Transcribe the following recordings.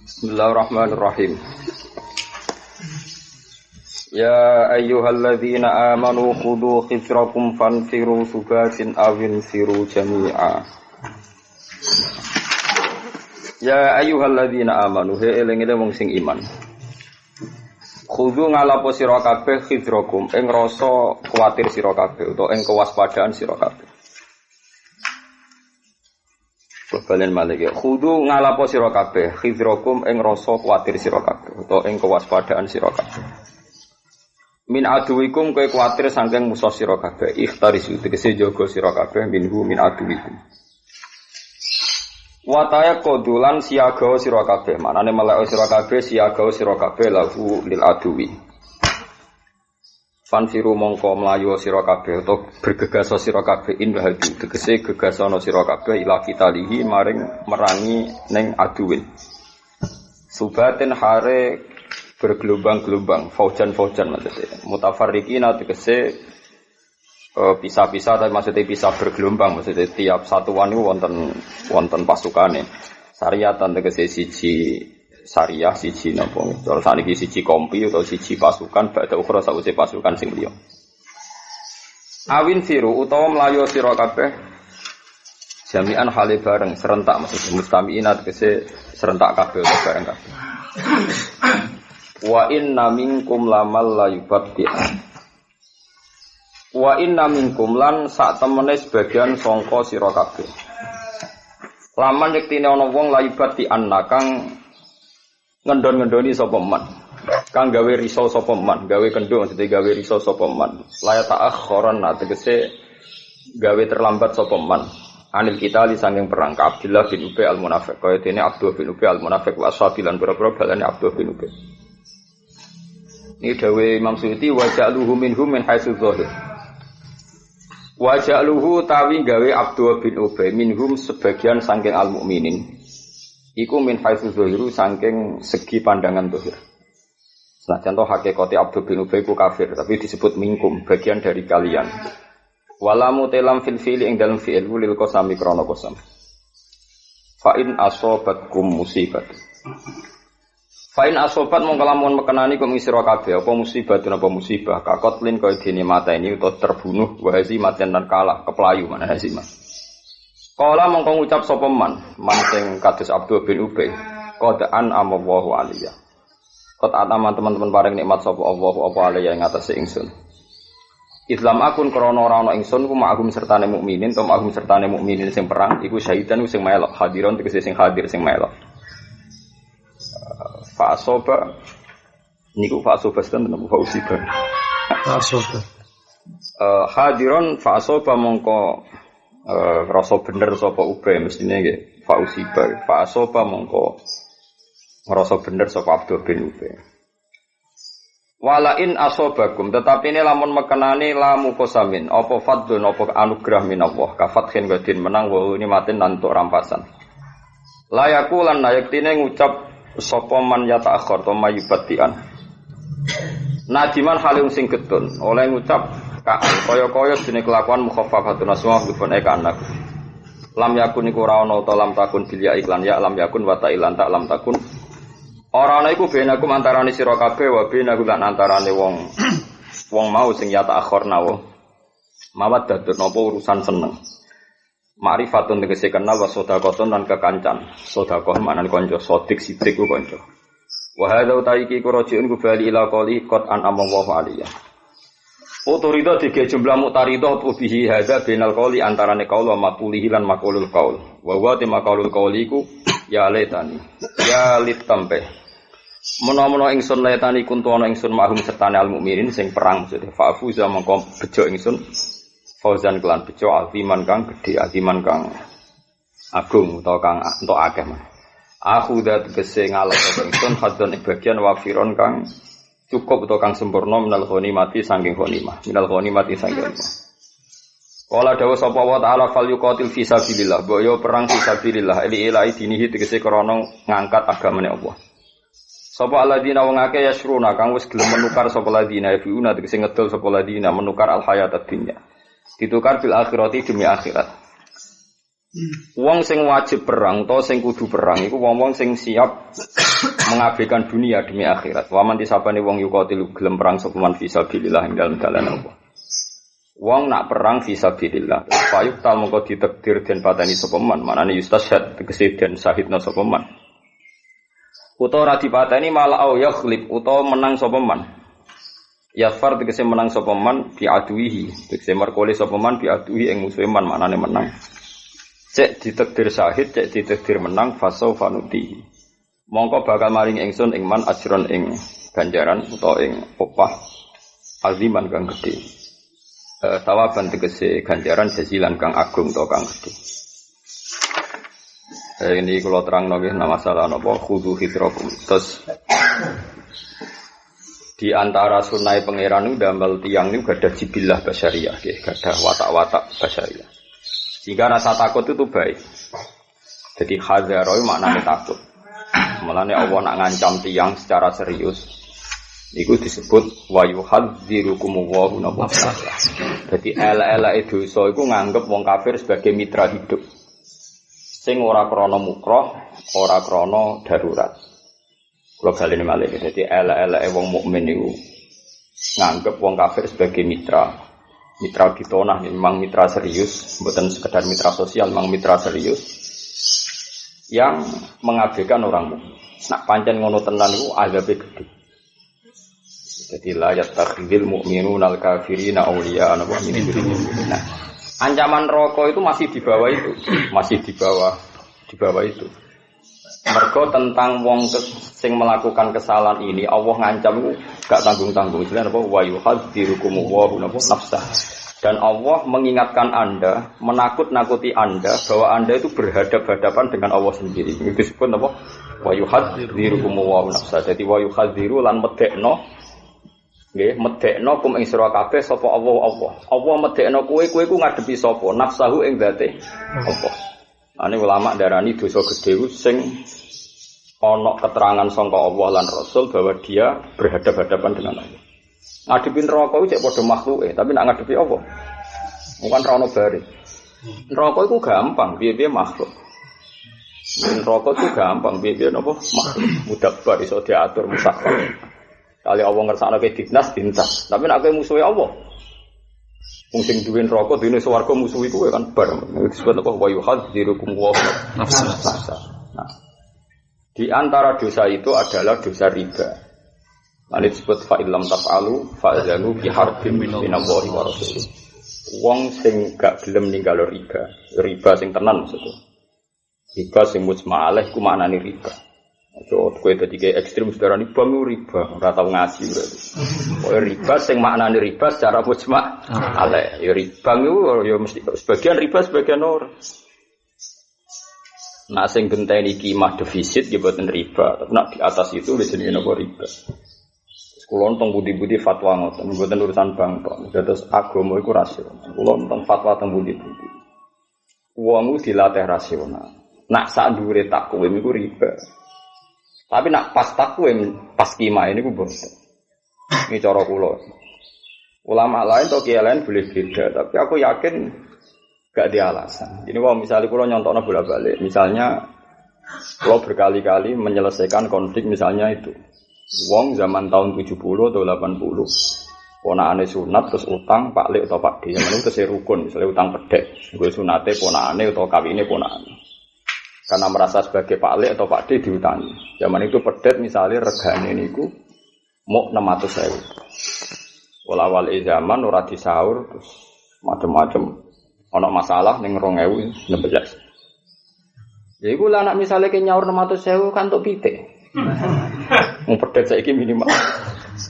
Bismillahirrahmanirrahim. Ya ayyuhalladzina amanu khudhu khifrakum fanfiru subatin awin firu jami'a. Ya ayyuhalladzina amanu he eling-eling wong sing iman. Khudhu ngalapo sira kabeh khifrakum ing rasa kuwatir sira kabeh utawa ing kewaspadaan sira kabeh. Balen malik ya. Khudhu ngalapo sira kabeh khifrakum ing rasa kuwatir sira kabeh utawa ing kewaspadaan sira kabeh. Min aduwikum kowe kuwatir saking musuh sira kabeh ikhtarisu tegese jaga sira kabeh minhu min aduwikum. Wa tayaqadulan siaga sira kabeh manane melek sira kabeh siaga sira kabeh lahu lil aduwi. Fanfiru mongko mlayu sira kabeh utawa bergegas sira kabeh indahadu tegese gegasana sira kabeh ila kitalihi maring merangi ning aduwin. Subatin hare bergelombang-gelombang, faujan-faujan maksudnya. Mutafarriqina tegese pisah-pisah tapi maksudnya pisah bergelombang maksudnya tiap satuan itu wonten pasukane. Sariyatan tegese siji sariyah siji napa. Cara saniki siji kompi atau siji pasukan badhe ukhra sawise pasukan sing liya. Awin firu utawa mlayu sira kabeh jami'an hale bareng serentak maksudnya mustami'ina tegese serentak kabeh utawa bareng kabeh. Wa inna minkum lamal layubaddi'an. Wa inna minkum lan sak temene sebagian sangka sira kabeh. Laman yektine ana wong layubaddi'an kang ngendon-ngendoni sapa man. Kang gawe risau sapa man, gawe kendho maksudnya gawe risau sapa man. La ta'akhkharan tegese gawe terlambat sapa man. Anil kita li sanging perang ka Abdullah bin Ubay al-Munafiq. Kaya dene Abdullah bin Ubay al-Munafiq wa sabilan boro-boro balane Abdullah bin Ubay. Ini dawe Imam Suyuti wa ja'luhu minhum min haitsu dzahir. Wa ja'luhu tawi gawe Abdullah bin Ubay minhum sebagian saking al-mukminin. Iku min haitsu dzahiru saking segi pandangan dzahir. Senajan to hakikate Abdullah bin Ubay ku kafir tapi disebut minkum bagian dari kalian. Walamu telam fil fi'li ing dalem fi'il lil qasami krana qasam. Fa in asobatkum musibat. Fa'in asobat mongko lamun mekenani kum sira kabeh apa musibah apa musibah kakotlin kaya dene mateni utawa terbunuh wa hazimaten lan kalah keplayu mana hazimah. Kala mongko ngucap sapa man sing kados Abdul bin Ubay qad an amallahu aliyya. Qad ataman teman-teman paring nikmat sapa Allah apa aliyya ing atase ingsun. Islam akun krana ora ana ingsun ku ma'hum sertane mukminin to ma'hum sertane mukminin sing perang iku syahidan sing melok hadiron tegese sing hadir sing melok. Fa'asoba niku fa'asoba sedan napa fa'usiba fa'asoba hadiron fa'asoba mongko rasa bener sapa Ubay mestine nggih fa'usiba fa'asoba mongko ngrasa bener sapa Abdul bin Ubay walain asobakum tetapi ini lamun mekenani lamu kosamin apa fadlun apa anugerah minallah kafathin gadin menang wa ini matin nantuk rampasan layakulan nayaktine ngucap sapa man ya ta'akhir to mayubatian nadiman halim sing getun oleh ngucap kaya-kaya dene kelakuan mukhaffafatun asma bifun anak lam yakun iku ora ana ta lam takun bil ya iklan ya lam yakun wa ta'ilan tak lam takun ora ana iku benakum antarane sira kabeh wa benakum lan antarane wong mau sing ya ta'akhir nawa mawat dadut napa urusan seneng Ma'rifatun tegese kenal wa sedekahun lan kekancan. Sedekah maknane kanca, sodik sidik ku kanca. Wa hadza utaiki ku rajiun ku bali ila qali qad an amallahu aliyah. Otorida dige jumlah muqtaridah tu bihi hadza bainal qali antarane qaul wa maqulihi lan maqulul qaul. Wa huwa te maqulul qauli ku ya laitani. Ya litampe. Menawa ingsun laitani kuntu ana ingsun mahum sertane al mukminin sing perang maksudnya fa'fu za mongko bejo ingsun fauzan kelan bejo altiman kang gedhe altiman kang agung utawa kang entuk akeh man. Aku dat gese ngalap ingsun hadzon bagian wafiron kang cukup utawa kang sempurna minal ghanimati saking ghanimah minal ghanimati saking ghanimah. Kala dawuh sapa wa ta'ala fal yuqatil fi sabilillah boyo perang fi sabilillah ili ilahi dinihi tegese krana ngangkat agamane Allah. Sapa alladzina wong akeh yasruna kang wis gelem menukar sapa alladzina fiuna tegese ngedol sapa alladzina menukar al hayatad dunya. Ditukar bil akhirati demi akhirat. Wong sing wajib perang to sing kudu perang iku wong-wong sing siap mengabaikan dunia demi akhirat. Wa man disapane wong yuqatilu gelem perang sapa man fisabilillah ing dalem dalan Allah. Wong nak perang fisabilillah. Fayuk tal mongko ditakdir den pateni sapa man, manane yustashhad tegese den syahidna sapa man. Utawa ora dipateni malah au yakhlib utawa menang sapa man. Yafar tegese menang sapa man bi aduihi, tegese merkole sapa man bi aduhi ing musuhe man, manane menang. Cek ditakdir syahid, cek ditakdir menang fasau fanuti. Mongko bakal maring ingsun ing man ajron ing ganjaran utawa ing opah aziman kang gedhe. Tawaban tegese ganjaran jasilan kang agung utawa kang gedhe. Ini kula terangno nggih masalah napa khudu hidrakum. Terus di antara sunai pangeran itu damel tiang niku gadah jibillah basyariah nggih, gadah watak-watak basyariah. Jika rasa takut itu baik. Jadi hazaroi maknanya takut. Mulane Allah nak ngancam tiang secara serius. Iku disebut wa yuhadzirukumullahu nafsa. Jadi elek-eleke dosa iku nganggep wong kafir sebagai mitra hidup. Sing ora krana mukroh, ora krana darurat. Kula baleni malih. Jadi elek-eleke wong mukmin niku nganggep wong kafir sebagai mitra. Mitra ditonah memang mitra serius, bukan sekedar mitra sosial, memang mitra serius yang mengabaikan orang mukmin. Nak pancen ngono tenan iku azabe gedhe. Jadi la yattakhidul mu'minuna al-kafirina awliya ana min dunil mu'minin. Ancaman neraka itu masih di bawah itu, masih di bawah itu. Mergo tentang wong sing melakukan kesalahan ini Allah ngancam gak tanggung-tanggung. Jenenge apa wa yuhadzirukum wa nafsa. Dan Allah mengingatkan Anda, menakut-nakuti Anda bahwa Anda itu berhadapan-hadapan dengan Allah sendiri. Itu disebut apa? Wa yuhadzirukum wa nafsa. Jadi wa yuhadziru lan medekno nggih, medekno kum ing sira kabeh sapa Allah. Allah medekno kowe ku ngadepi sapa? Nafsahu ing dzate Allah. Ane ulama darani dosa gedhe sing ana keterangan sangka Allah lan Rasul bahwa dia berhadapan-hadapan dengan Allah. Ngadepi neraka iku cek padha makhluke, tapi nak ngadepi Allah bukan ra ono bare. Neraka iku gampang, piye-piye makhluk. Neraka iku gampang, piye-piye napa makhluk. Mudabbar iso diatur musakhkhar. Kali Allah ngersakno ke dinas, tapi nak kowe musuhe Allah. Wong sing duwe neraka dene swarga musuh iku kan bar. Disebut apa wa yuhadzirukum wa nafsa. Nah, di antara dosa itu adalah dosa riba. Ini disebut fa'ilam taf'alu fa'zanu biharbin minallahi wa rasulih. Wong sing gak gelem ninggal riba sing tenan maksudnya. Riba sing mujma' alaih ku maknane riba. Aja kowe dadi ge ekstrem sedarani bang riba, ora tau ngaji berarti. Kowe riba sing maknane riba secara mujma' alaih. Ya riba iku ya mesti sebagian riba sebagian ora. Nah sing genteni kimah defisit ya boten riba, tapi nak di atas itu wis jenenge napa riba. Kulo teng budi-budi fatwa ngoten, mboten urusan bank tok. Dados agama iku rasional. Kulo teng fatwa teng budi-budi. Wong dilatih rasional. Nak sak dhuwure takwim iku riba. Tapi nak pas takwim, pas kima ini ku boten. Ini cara kulo. Ulama lain atau kiai lain boleh beda, tapi aku yakin gak ada alasan. Ini wong misalnya kulo nyontokno bolak-balik, misalnya kulo berkali-kali menyelesaikan konflik misalnya itu. Wong zaman tahun 70 atau 80 ponakane sunat terus utang Pak Lek atau Pak D yang itu terus rukun misalnya utang pedek gue sunate ponakane atau kawine ponakane karena merasa sebagai Pak Lek atau Pak D diutangi zaman itu pedek misalnya regane niku mau 600.000 awal zaman ora disaur terus macam-macam ana masalah ning 2016 ya iku lah anak misalnya ke nyaur 600.000 kan tok pitik. Mau pedhet saiki minimal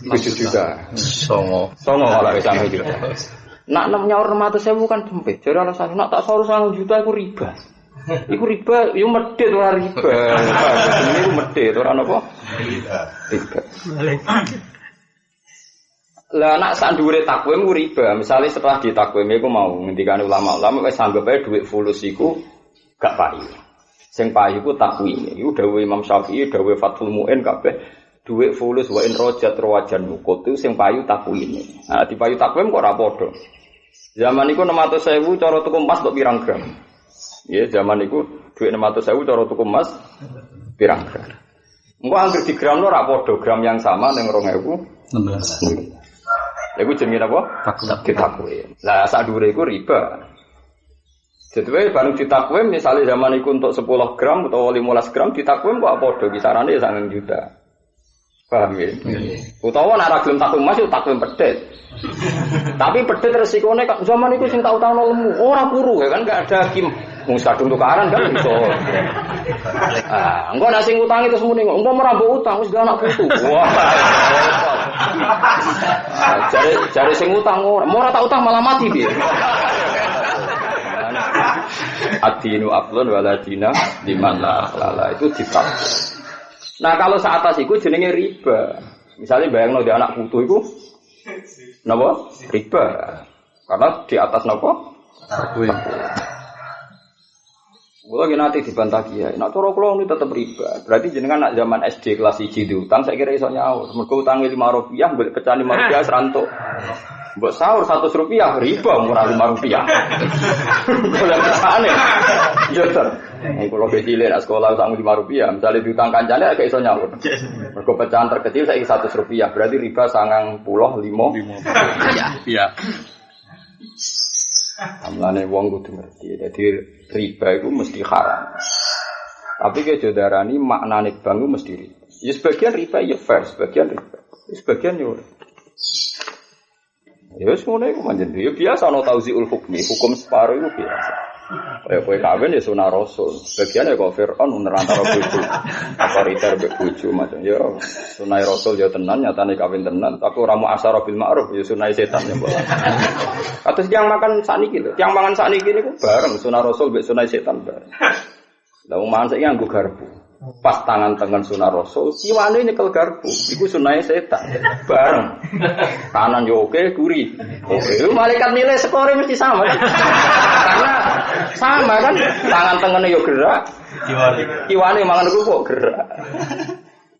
7 juta. Songo ala kesane iki. Nak nyaur 600.000 kan sempit. Jare alasan nak tak saur 1 juta iku riba. Iku riba yo medhit ora riba. Iku medhit ora napa? Riba. Lah nak sak dhuwure takwim ku riba. Misale setelah ditakwim iku mau ngendikane ulama-ulama wis anggap ae dhuwit fulus iku gak payu. Sing payu ku takwim. Iku dawuh Imam Syafi'i, dawuh Fathul Mu'in kabeh dhuwit fulus wa in rajat rawajan mukut itu sing payu takwim. Nah, di payu takwim kok ora padha. Zaman iku 600.000 cara tuku emas kok pirang gram? Ya zaman iku duit 600.000 cara tuku emas pirang gram. Engko anggere di gram ora padha gram yang sama ning 2016. Iku jenenge apa? Ditakwim. Lah sak dhuwure iku riba. Jadi baru ditakwim misalnya zaman iku untuk 10 gram atau 15 gram ditakwim kok padha kisarane ya 9 juta. Paham ya? Utawa nek ora gelem takwim mas yo takwim pedhet. Tapi pedhet resikone kok zaman iku sing tak utangno lemu, ora puru ya kan enggak ada hakim. Wong kadung tukaran kan iso. Ah, engko nek sing utangi terus muni engko ora mbok utang wis gak anak putu. Wah. Jare sing utang ora tak utang malah mati piye. Adinu aklun waladina liman la akhlala itu ditak. Nah kalau seatas itu jenenge riba. Misalnya bayangno di anak putu itu napa? Riba. Karena di atas napa? Takwa. Kula ki nate dibantah kiai. Nek cara kula ini tetep riba. Berarti jenengan nak zaman SD kelas 1 diutang saya kira iso nyaur. Mergo utange Rp5, mbok pecah Rp5 serantuk. Mbok sahur Rp100 riba murah Rp5. Kula kesane. Yo to. Kula kecilin sekolah utang Rp5, misalnya diutang kancane gak iso nyaur. Mergo pecahan terkecil saiki Rp100, berarti riba 95. Iya. Amlane wong kudu ngerti. Jadi riba itu mesti haram. Tapi ke jodarani maknane bank itu mesti riba. Ya sebagian riba ya fair, sebagian riba. Sebagian yo. Ya wis ngono iku manjen. Ya biasa ana tauziul hukmi, hukum separuh itu biasa. Kayak kowe kawin ya sunah rasul. Sebagian ya kok Firaun nerantara bojo. Otoriter mbek bojo macam ya sunah rasul ya tenan nyatane kawin tenan, tapi ora mu asyara bil ma'ruf ya sunah setan ya mbok. Kados yang makan sakniki lho, yang mangan sakniki niku bareng sunah rasul mbek sunah setan bareng. Lah wong mangan saiki nganggo garpu. Pas tangan sunah rasul, kiwane nyekel garpu. Iku sunah setan bareng. Kanan yo oke, kuri. Oke, malaikat nilai skore mesti sama kan? Karena sama kan, tangan tengene yo gerak. Kiwane mangan iku kok gerak.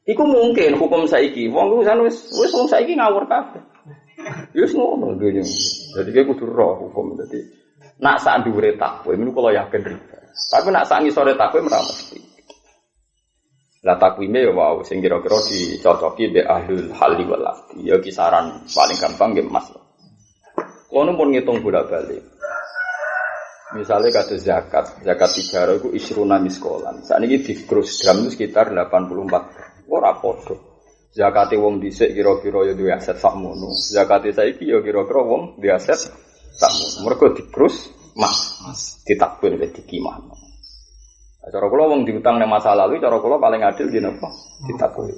Iku mungkin hukum saiki. Wong wis wong saiki ngawur kabeh. Wis ngono dunya. Jadi kowe kudu roh hukum dadi. Nak sak dhuwure takwim niku kula yakin riba. Tapi nak sak ngisore takwim ora mesti. Lah takwime ya wow sing kira-kira dicocoki mbek ahlul halli wal aqdi. Ya kisaran paling gampang nggih Mas. Kulo pun ngitung bolak-balik. Misalnya kados zakat 3 iku isruna miskolan. Sakniki di gross gram itu sekitar 84. Ora padha. Zakate wong dhisik kira-kira ya duwe aset sakmono. Zakate saiki ya kira-kira wong duwe aset sakmono. Mergo di gross mas ditakwil dikimah. Cara kula wong diutang ning masa lalu, cara kula paling adil di napa? Ditakwil.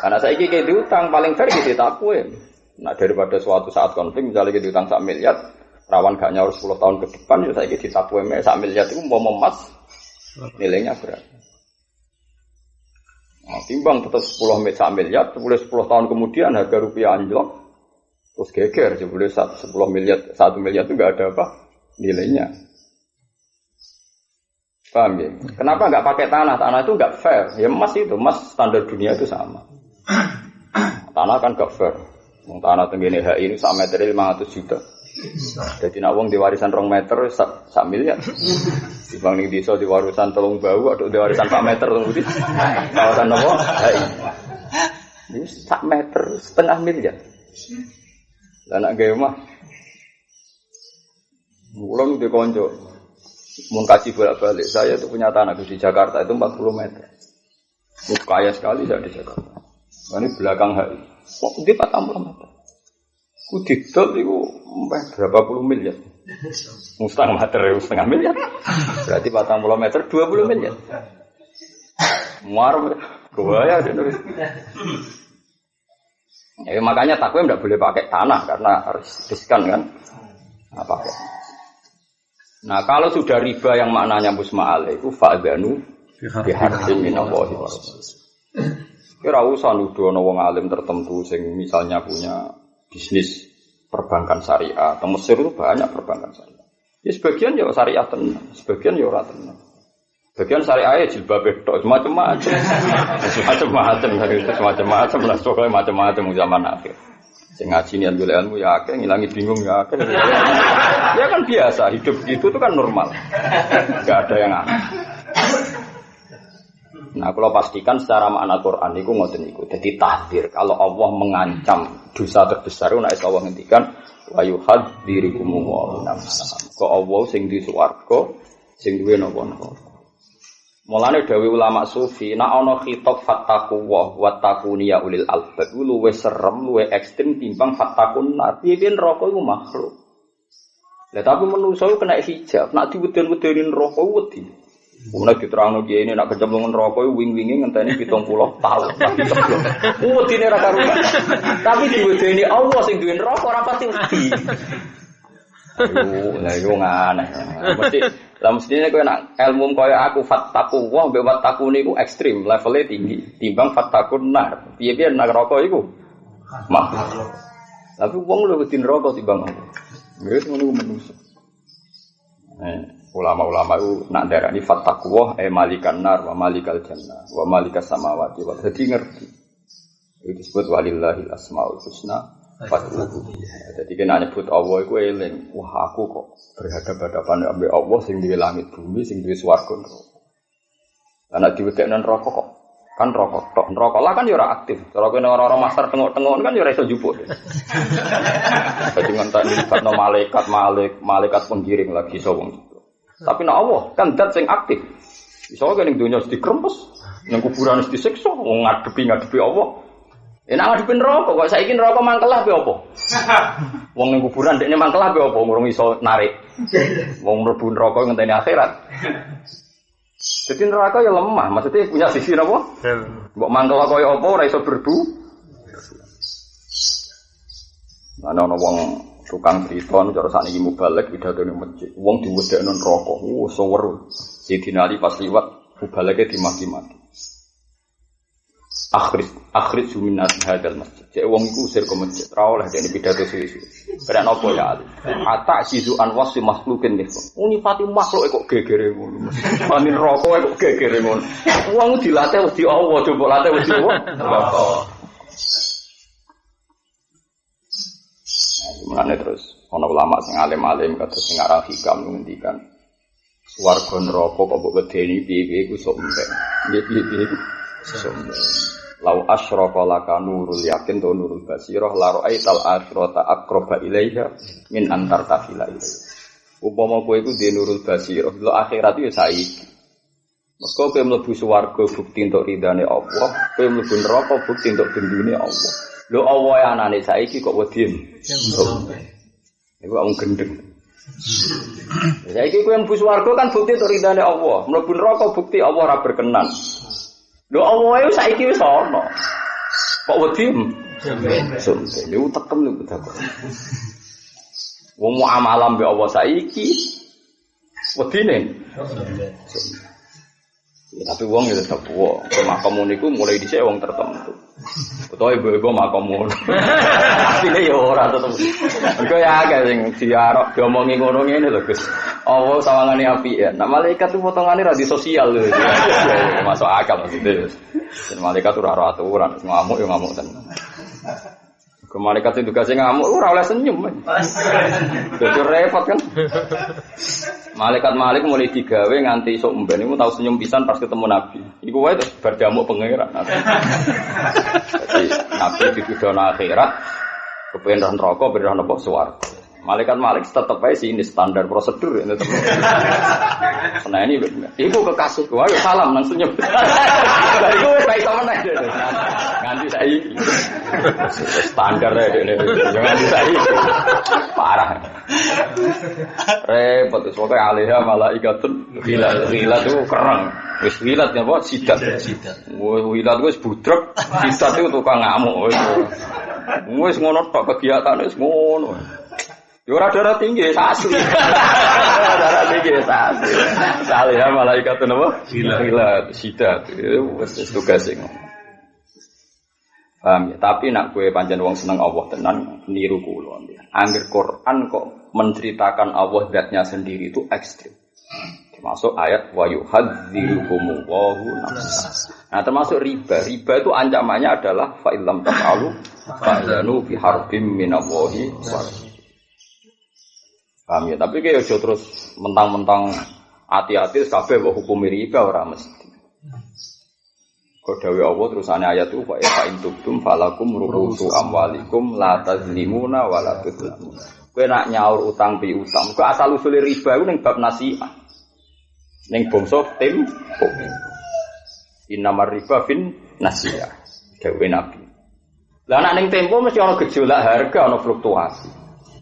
Karena saiki ki diutang paling fair ki ditakwil. Nah daripada suatu saat konflik misalnya ki diutang 1 miliar, rawan gak nyaur 10 tahun ke depan ya saiki ditakwil 1 miliar itu mau emas nilainya berapa? Nah, timbang tetap 10 miliar, 10 tahun kemudian harga rupiah anjlok, terus geger, 10 miliar, 1 miliar itu enggak ada apa nilainya. Paham ya? Kenapa enggak pakai tanah? Tanah itu enggak fair. Ya emas itu, emas standar dunia itu sama. Tanah kan enggak fair. Tanah tenggene HI ini 1 meter 500 juta. Jadi nak wong di warisan 2 meter 1 miliar. Dibang ning desa di warisan 3 bau atau di warisan 4 meter tunggu kawasan apa? HI. Ini 1 meter 1,5 miliar. Lah nak gawe mah. Mulai di konco. Mun kasih bolak-balik, saya itu punya tanah di Jakarta itu 40 meter. Kaya sekali saya di Jakarta. Ini belakang HI. Kok di 40 meter? Ku didol itu berapa puluh miliar. Setengah meter, 1,5 miliar. Berarti 40 meter 20 miliar. Muar gua ya nulis. Ya, makanya takwim tidak boleh pakai tanah karena harus riskan kan. Apa kok? Nah kalau sudah riba yang maknanya musma'al itu fa'adhanu bihardin minallahi wa rasulih. Kira usah nuduh wong alim tertentu sing misalnya punya bisnis perbankan syariah. Atau Mesir itu banyak perbankan syariah. Ya sebagian ya syariah tenan, sebagian ya ora tenan. Sebagian syariah jilbab tok macam-macam. Macam-macam lah pokoknya macam-macam zaman akhir. Sing ngaji niat golek ilmu ya akeh, ngilangi bingung ya akeh. Ya kan biasa, hidup gitu tuh kan normal. Enggak ada yang aneh. Nah, kalau pastikan secara makna Quran itu ngoten niku. Jadi tahdir kalau Allah mengancam dosa terbesar nek Allah ngendikan wa yuhadzirikum wa nafsa. Kok Allah sing di swarga, sing duwe napa-napa. Mulane dawuh ulama sufi, nek ana khitab fattaqullah wa taquni ya ulil albab, luwih serem, luwih ekstrem timbang fattakun nar. Piye neraka iku makhluk. Lah tapi manusa iku kena hijab, nek diweden-wedeni neraka wedi. Mulai diterangno kiye ini nak kecemplungan neraka iku wing-winge ngenteni 70 tahun. Wedine ra karuan. Tapi diwedeni Allah sing duwe neraka ora pasti wedi. Lah yo ngane. Mestine kowe nak ilmu kaya aku fattaku wa mbek wattaku niku ekstrem, levelnya tinggi. Timbang fattakun nar. Piye-piye neraka iku makhluk. Tapi wong lho wedi neraka timbang aku. Wis ngono manusa. Ulama-ulama itu nak darani fattaqwa malikan nar wa malikal jannah wa malikas samawati wa jadi ngerti. Itu disebut walillahil asmaul husna fad'uhu biha. Jadi kena nyebut Allah iku eling. Wah aku kok berhadapan-hadapan ambek Allah sing duwe langit bumi, sing duwe swarga neraka. Lah nek diwedekno neraka kok kan neraka tok. Neraka lah kan ya ora aktif. Cara kene ora-ora master tengok-tengok kan ya ora iso jupuk. Dadi ngenteni batno malaikat penggiring lagi iso wong. Tapi nek Allah kan zat sing aktif. Iso kene ning donya dikrempes, ning kuburan disiksa, wong ngadepi Allah. Enak ngadepi neraka kok saiki neraka mangkelah be apa? Wong ning kuburan dekne mangkelah be apa? Ngurung iso narik. Wong mlebu neraka ngenteni akhirat. Jadi neraka ya lemah, maksudnya punya sisi napa? Mbok mangkel kaya apa ora iso berbu. Ana wong tukang cerita cara sakniki mubalek pidatone masjid. Wong diwedekno neraka. Seweru. Sidina Ali pas liwat mubaleke dimaki-maki. Akhris minat hadal masjid. Cek wong iku usir ke masjid. Ra oleh dene pidato suwi-suwi. Berak napa ya Ali? Ata sizu anwasi makhlukin nih. Unifati makhluk kok gegere ngono. Ani neraka kok gegere ngono. Wong dilatih wedi Allah, coba latih wedi apa? Mulane terus ana ulama sing alim-alim kados sing aran hikam ngendikan swarga neraka kok mbok wedeni piye-piye iku sok entek. Piye-piye iku sok entek. Lau asyraka laka nurul yakin to nurul basirah la ra'aital akhirata aqraba ilaiha min antar tafila ilaiha. Upama kowe iku dhe nurul basirah, lho akhirat yo saiki. Mergo kowe mlebu swarga bukti entuk ridane Allah, kowe mlebu neraka bukti entuk gendune Allah. Lho Allah ya anane saiki kok wedi. Iku wong gendeng. Saiki kowe mlebu swarga kan bukti entuk ridane Allah, mlebu neraka bukti Allah ora berkenan. Lho Allah itu saiki wis ana. Kok wedi? Sampe lu tekem lu takon. Wong muamalah mbek Allah saiki wedine. Ya, tapi wong ya tetep wae. Makam niku mulai dhisik wong tertentu. Utawa ibu-ibu makam ngono. Asline ya ora tetep. Mergo ya akeh sing diarok diomongi ngono ngene lho, Gus. Allah sawangane apik ya. Nek malaikat itu potongane ra di sosial lho. Masuk akal maksudnya. Dan malaikat ora ora aturan, ngamuk ya ngamuk tenan. Ke malaikat itu kasih ngamuk ora oleh senyum. Dadi repot kan. Malaikat mulai digawe nganti iso umben iku tau senyum pisan pas ketemu Nabi. Iku wae terus bar jamuk pangeran. Jadi Nabi dituduh akhirat kepengen neraka ben napa swarga. Malaikat tetep ae sini standar prosedur ini tetep. Nah ini iku kekasihku, ayo salam nang senyum. Lah iku wis baik temen ae. Nganti saiki. Standar ae dene. Nganti saiki. Parah. Repot wis pokoke alaiha malaikatun gila itu kereng. Wis wilat napa sidat. Wilat wis budrek, sidat itu tukang ngamuk wis ngono tok kegiatane wis ngono. Ya ora darah tinggi sasi. Darah tinggi sasi. Salih malaikat napa? Gila sidat. Wis tugas sing. Paham ya? Tapi nak kowe pancen wong seneng Allah tenan niru kula. Angger Quran kok menceritakan Allah zatnya sendiri itu ekstrim. Termasuk ayat wa yuhadzirukumullahu nafsa. Nah, termasuk riba. Riba itu ancamannya adalah fa illam taf'alu fa'zanu bi harbin minallahi wa Paham ya? Tapi kayak aja terus mentang-mentang hati-hati kabeh mbok hukum riba ora mesti. Kok dawuh Allah terusane ayat itu fa in tubtum falakum ru'usu amwalikum la tazlimuna wa la tudlamun. Kowe nak nyaur utang piutang, kok asal usule riba iku ning bab nasiah. Ning bangsa tempo. Innamar riba fin nasiah. Dawuh Nabi. Lah nek ning tempo mesti ana gejolak harga, ana fluktuasi.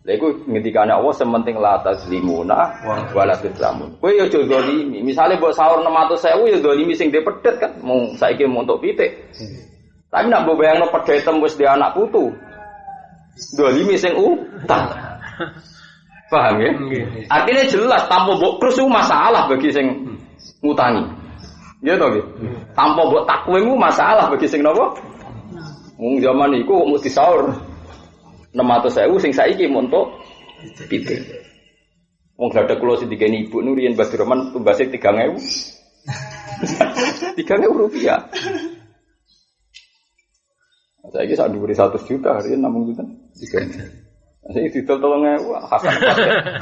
Lha iku ngendikane Allah sementing la tazlimuna wa la tudlamun. Kowe yo aja zalimi. Misale mbok sahur 600.000 ya zalimi sing dipedhet kan mung saiki mung entuk pitik. Tapi nek mbok bayangno pedhetem wis di anak putu. Zalimi sing utang. Paham ya? Artinya jelas tanpa mbok krus iku masalah bagi sing ngutangi. Iya to nggih. Tanpa mbok takwim iku masalah bagi sing napa? Wong zaman iku mesti sahur 600.000 sing saiki montok pitik. Wong gladek kula sing digeni ibu nu riyen Mbah Dirman tumbase 3.000. 3.000 rupiah. Saiki sak dhuwure 100 juta riyen namung juta 3. Saiki didol 3.000 hasan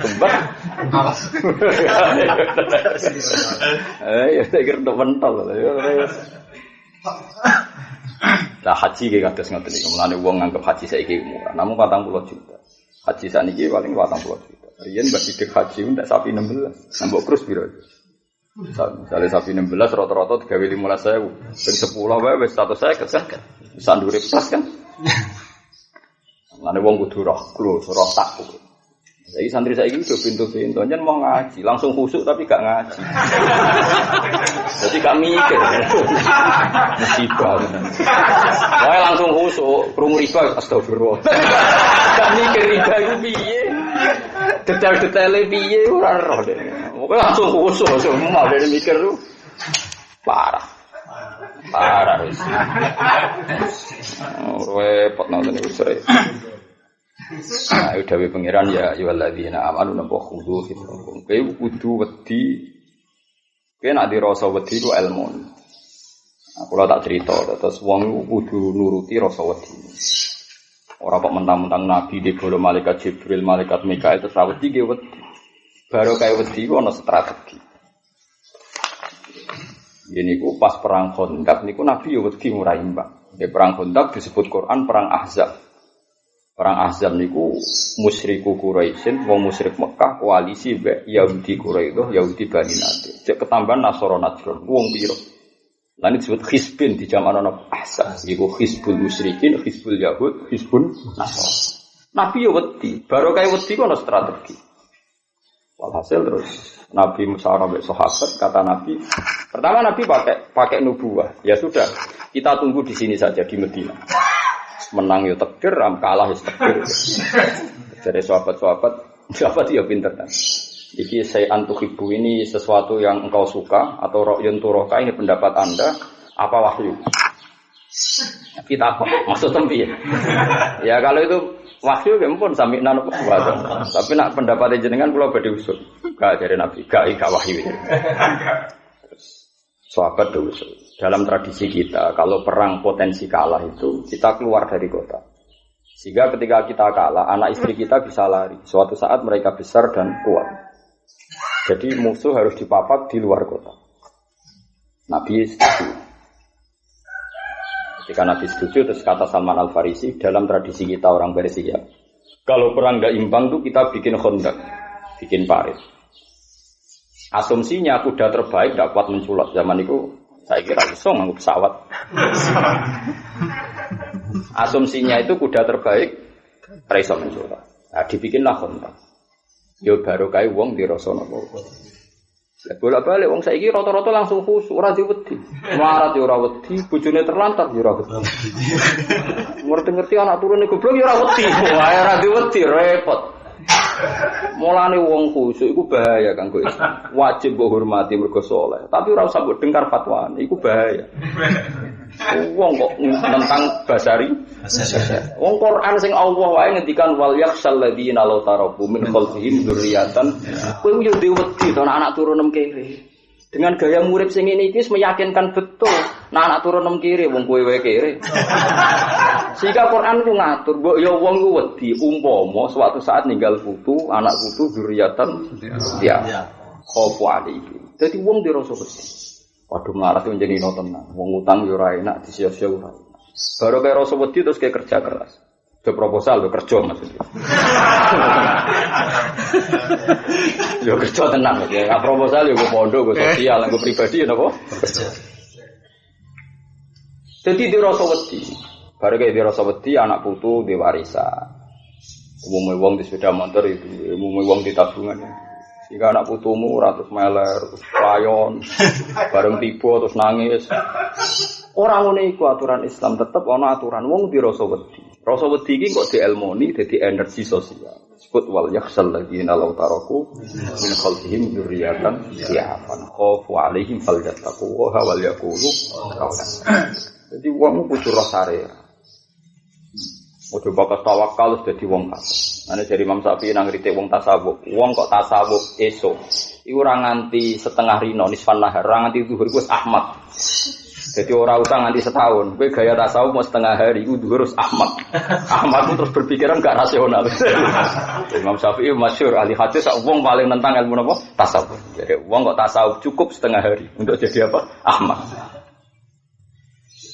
tumbas. Ya tak kira pentol ya. Lah haji ki kados ngoten iki. Mulane wong nganggep haji saiki murah. Namung 40 juta. Haji saniki paling 40 juta. Riyen mbak sidik haji entek sapi 16. Nambok krus piro? Misale sapi 16 rata-rata digawe 15.000. Ben 10 wae wis 150 kan. Wis ndure pas kan. Mulane wong kudu roh klus, roh takut. Jadi santri saya itu pintu-pintu aja mau ngaji, langsung khusuk tapi gak ngaji. Jadi gak mikir, musibah. Saya langsung khusuk, krungu riba, astagfirullah. Gak mikir riba itu piye, detail-detailnya piye, ora roh deh. Pokoknya langsung khusuk, semua dari mikir itu parah. Repot nonton itu sering. Nah, dawuh pangeran ya ayyuhalladzina amanu napa khudhu fitrakum. Kowe kudu wedi. Kowe nek dirasa wedi ku ilmu. Nah, kula tak cerita terus wong kudu nuruti rasa wedi. Ora kok mentang-mentang nabi digolo malaikat Jibril, malaikat Mikail terus wedi ge wedi. Baru kaya wedi ku ana strategi. Yen niku pas perang Khandaq niku nabi yo wedi ora imbang. Di perang Khandaq disebut Quran perang Ahzab. Perang Ahzab niku musyriku Quraisyin, wong musyrik Mekah koalisi mbek Yahudi Quraisy, Yahudi Bani Nadir. Cek ketambahan Nasara Najran, wong pira. Lan disebut Hizbin di zaman ana Ahzab, iku Hizbul Musyrikin, Hizbul Yahud, Hizbun Nasara. Nabi yo wedi, baru kaya wedi ku ana strategi. Walhasil terus Nabi musyawarah mbek sahabat, kata Nabi, pertama Nabi pakai nubuwah. Ya sudah, kita tunggu di sini saja di Madinah. Menang yo takdir, kalah yo takdir. Jadi sahabat ya pinter kan. Iki saya antuhibu ini sesuatu yang engkau suka atau ra'yun turoka ini pendapat Anda apa wahyu? Kita apa? Maksud tempi ya kalau itu wahyu ya pun sami'na napa. Tapi nak pendapat jenengan kula badhe usul. Gak dari Nabi, gak wahyu. Sahabat dulu. Dalam tradisi kita, kalau perang potensi kalah itu, kita keluar dari kota. Sehingga ketika kita kalah, anak istri kita bisa lari. Suatu saat mereka besar dan kuat. Jadi musuh harus dipapak di luar kota. Nabi setuju. Ketika Nabi setuju, terus kata Salman Al-Farisi, dalam tradisi kita orang Persia, kalau perang gak imbang tuh kita bikin Khandaq, bikin parit. Asumsinya kuda terbaik gak kuat menculot. Zaman itu saya kira iso nganggo pesawat. Asumsinya itu kuda terbaik ora iso menculot. Nah, dibikinlah Khandaq. Yo baru kae wong dirasa napa. Lah bolak-balik wong saiki rata-rata langsung khusuk ora diwedi. Marat yo ora wedi, bojone terlantar yo ora wedi. Ngerti-ngerti anak turune goblok yo ora wedi. Wae ora diwedi repot. Mulane wong khusuk iku bahaya kanggo Islam. Wajib mbok hormati mergo saleh, tapi ora usah mbok dengkar fatwane, iku bahaya. Wong kok tentang basari. Wong Quran sing Allah wae ngendikan wal yakhsal ladina law tarabu min khalfihim dzurriatan. Kowe yo wedi to anak turun nem kiri. Dengan gaya murid sing ngene iki wis meyakinkan betul. Nah anak turun nem kiri wong kowe wae kiri. Sehingga Quran itu ngatur, mbok ya wong ku wedi umpama suatu saat ninggal putu, anak putu dzurriatan ya. Khofu alaihi. Dadi wong dirasa wedi. Waduh melarat itu jadi tenan. Wong utang yo ora enak disia-sia ora. Baru kaya rasa wedi terus kayak kerja keras. Ada proposal yo kerja maksudnya. Yo kerja tenang ya. Enggak proposal yo go pondok, go sosial, go pribadi ya napa? Kerja. Jadi dirasa wedi. Baru kaya dirasa wedi anak putu di warisan. Umumnya wong di sepeda motor itu, umumnya wong di tabungan. Jika anak putumu ratus meler, terus layon, bareng tiba terus nangis. Orang ngono iku aturan Islam tetep ana aturan wong di rasa wedi. Rasa wedi iki kok dielmoni dadi energi sosial. Disebut wal yakhsal ladzina law taraku min khalfihim dzurriatan ya'fan khafu 'alaihim falyattaqu wa wal yaqulu qawlan. Jadi wong kudu rasare. Ojo bakas tawakal wis dadi wong fasik. Ane dari Imam Syafi'i nang ngritik wong tasawuf. Wong kok tasawuf esuk iku ora nganti setengah rino nisfan nahar, ora nganti zuhur iku wis Ahmad. Jadi ora usah nganti setahun. Kowe gaya tasawuf mau setengah hari iku zuhur wis Ahmad. Ahmad itu terus berpikiran gak rasional. Imam Syafi'i masyhur ahli hadis wong paling nentang ilmu napa? Tasawuf. Jadi wong kok tasawuf cukup setengah hari untuk jadi apa? Ahmad.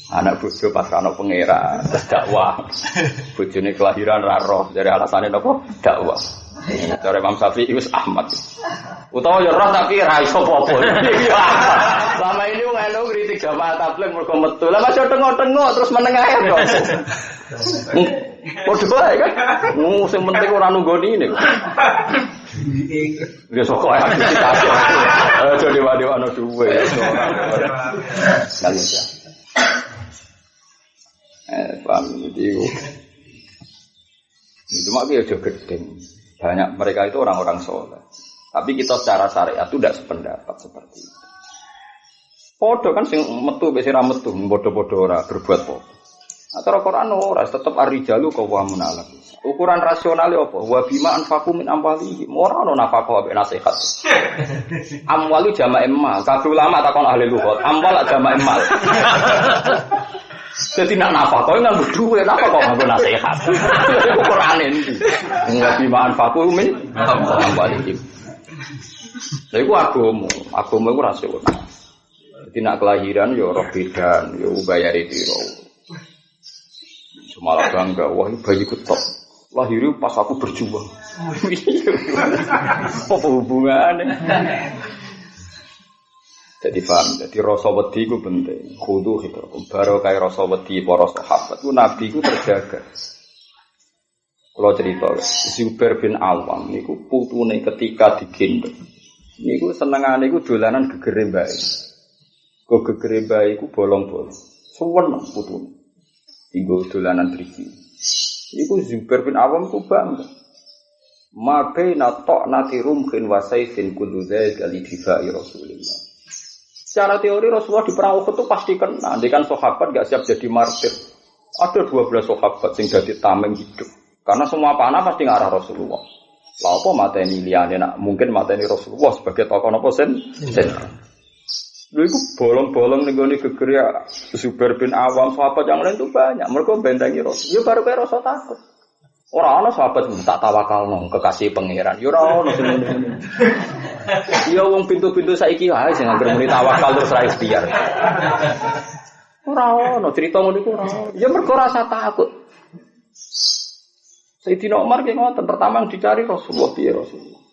Anak bojo pas ana pangeran dakwah. Bojone kelahiran ra roh dari alasane napa? Dakwah. Cara Imam Syafi'i wis Ahmad. Utawa ya roh tapi ra iso apa-apa. Selama ini wong anu kritik jamaah tabligh mergo metu. Lah masih tengok-tengok terus menengah ae kok. Podo wae kan. Sing penting ora nunggoni niku. Ya sok ae aktivitas. Aja dewa-dewa ana duwe. Kali ya. Paham itu. Itu makanya juga gedeng. Banyak mereka itu orang-orang soleh. Tapi kita secara syariat itu tidak sependapat seperti itu. Podo kan sing metu mbek sira metu bodoh-bodoh ora berbuat apa. Atau Quran ora tetep ar-rijalu qawwamun 'ala nisa. Ukuran rasionale apa? Wa bima anfaqu min amwalihim. Ora ono nafaqah mbek nasihat. Amwalu jama' mal. Kabeh ulama takon ahli lughat. Amwal jama' mal. Jadi nak nafkah nganggo duwe napa kok nganggo nasihat. Iku Qur'ane iki. Ngabi manfaatku min amwalihim. Lha iku agama iku rasional. Jadi nak kelahiran ya roh bidan, ya bayari piro. Cuma bangga, wah bayiku top. Lahir pas aku berjuang. Apa hubungannya? Jadi paham, jadi rasa wedi itu penting. Khudu itu, baru kayak rasa wedi para sahabat itu Nabi itu terjaga. Kalau cerita, Zubair bin Awam itu putune ketika digendong. Niku senengane iku dolanan gegere mbae. Kok gegere mbae iku bolong-bolong. Suwen putune. Dienggo dolanan driji. Iku Zubair bin Awam ku bangga. Ma baina ta'nati rumhin wa sayfin kullu dzalika li difa'i Rasulillah. Secara teori Rasulullah di perang Uhud itu pasti kena. Nanti kan sahabat gak siap jadi martir. Ada 12 sahabat yang jadi tameng hidup. Karena semua panah pasti ngarah Rasulullah. Lah apa mateni liyane nak mungkin mateni Rasulullah sebagai tokoh napa sen. Lha iku bolong-bolong ning gone gegere Zubair bin Awam sahabat yang lain itu banyak. Mereka bentengi Rasul. Ya baru kaya rasa takut. Ora ana sahabat tak tawakalno kekasih pangeran. Ya ora ono seneng. Ya wong pintu-pintu saiki wae sing anggere muni tawakal terus ra ikhtiar. Ora ono cerita ngono iku ora. Ya mergo rasa takut. Sayyidina Umar ki ngoten, pertama yang dicari Rasulullah piye Rasulullah.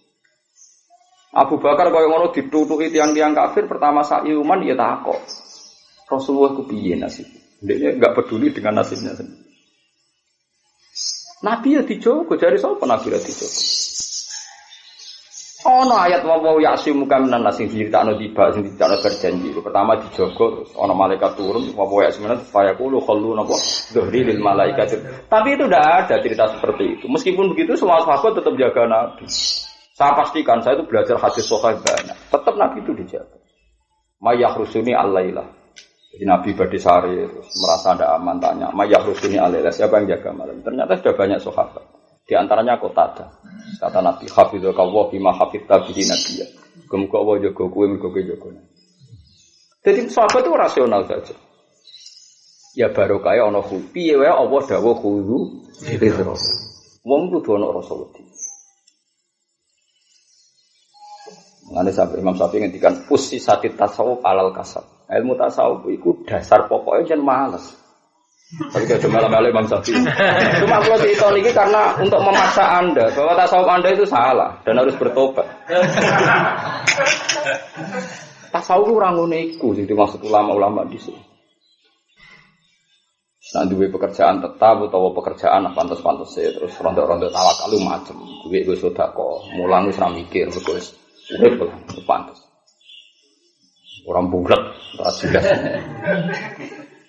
Abu Bakar kaya ngono ditutuki tiang-tiang kafir, pertama sa'i uman ya takok. Rasulullah ku piye nasib? Ndekne enggak peduli dengan nasibnya sendiri. Nabi ya dijogo, jari sapa Nabi ya dijogo. Ono ayat wa ya'simu kaminan nasing diceritakno tiba sing diceritakno berjanji. Pertama dijogo terus ono malaikat turun wa ya'simu fayaqulu khallu napa dhuhri lil malaikat. Tapi itu tidak ada cerita seperti itu. Meskipun begitu semua sahabat tetap jaga Nabi. Saya pastikan saya itu belajar hadis sahih banyak. Tetap Nabi itu dijaga. Mayyah rusuni al-lailah. Jadi Nabi Badisari merasa ada aman tanya, Mayyah rusuni al-lailah siapa yang jaga malam? Ternyata sudah banyak sahabat. Di antaranya Qatadah. Kata Nabi, hafidzakallahu bima hafidta bihi nabiyya. Muga-muga Allah jaga kowe mergo kowe jaga. Jadi sahabat itu rasional saja. Ya barokah ana khulu. Piye wae apa dawuh khulu hidro. Wong kudu ana rasa wedi. Ngene sampai Imam Syafi'i ngendikan pusisati tasawuf alal kasab. Ilmu tasawuf iku dasar pokoknya jan males. Tapi kalau malam-malam Imam Syafi'i. Cuma kalau cerita ini karena untuk memaksa Anda bahwa tasawuf Anda itu salah dan harus bertobat. Tasawuf ora ngono iku sing dimaksud ulama-ulama di sini. Nah, duwe pekerjaan tetap utawa pekerjaan pantes-pantes terus rontok-rontok tawakal lu macem. Duwe wis sedekah, mulang wis ra mikir wis urip pantes. Orang bulat, ora jelas.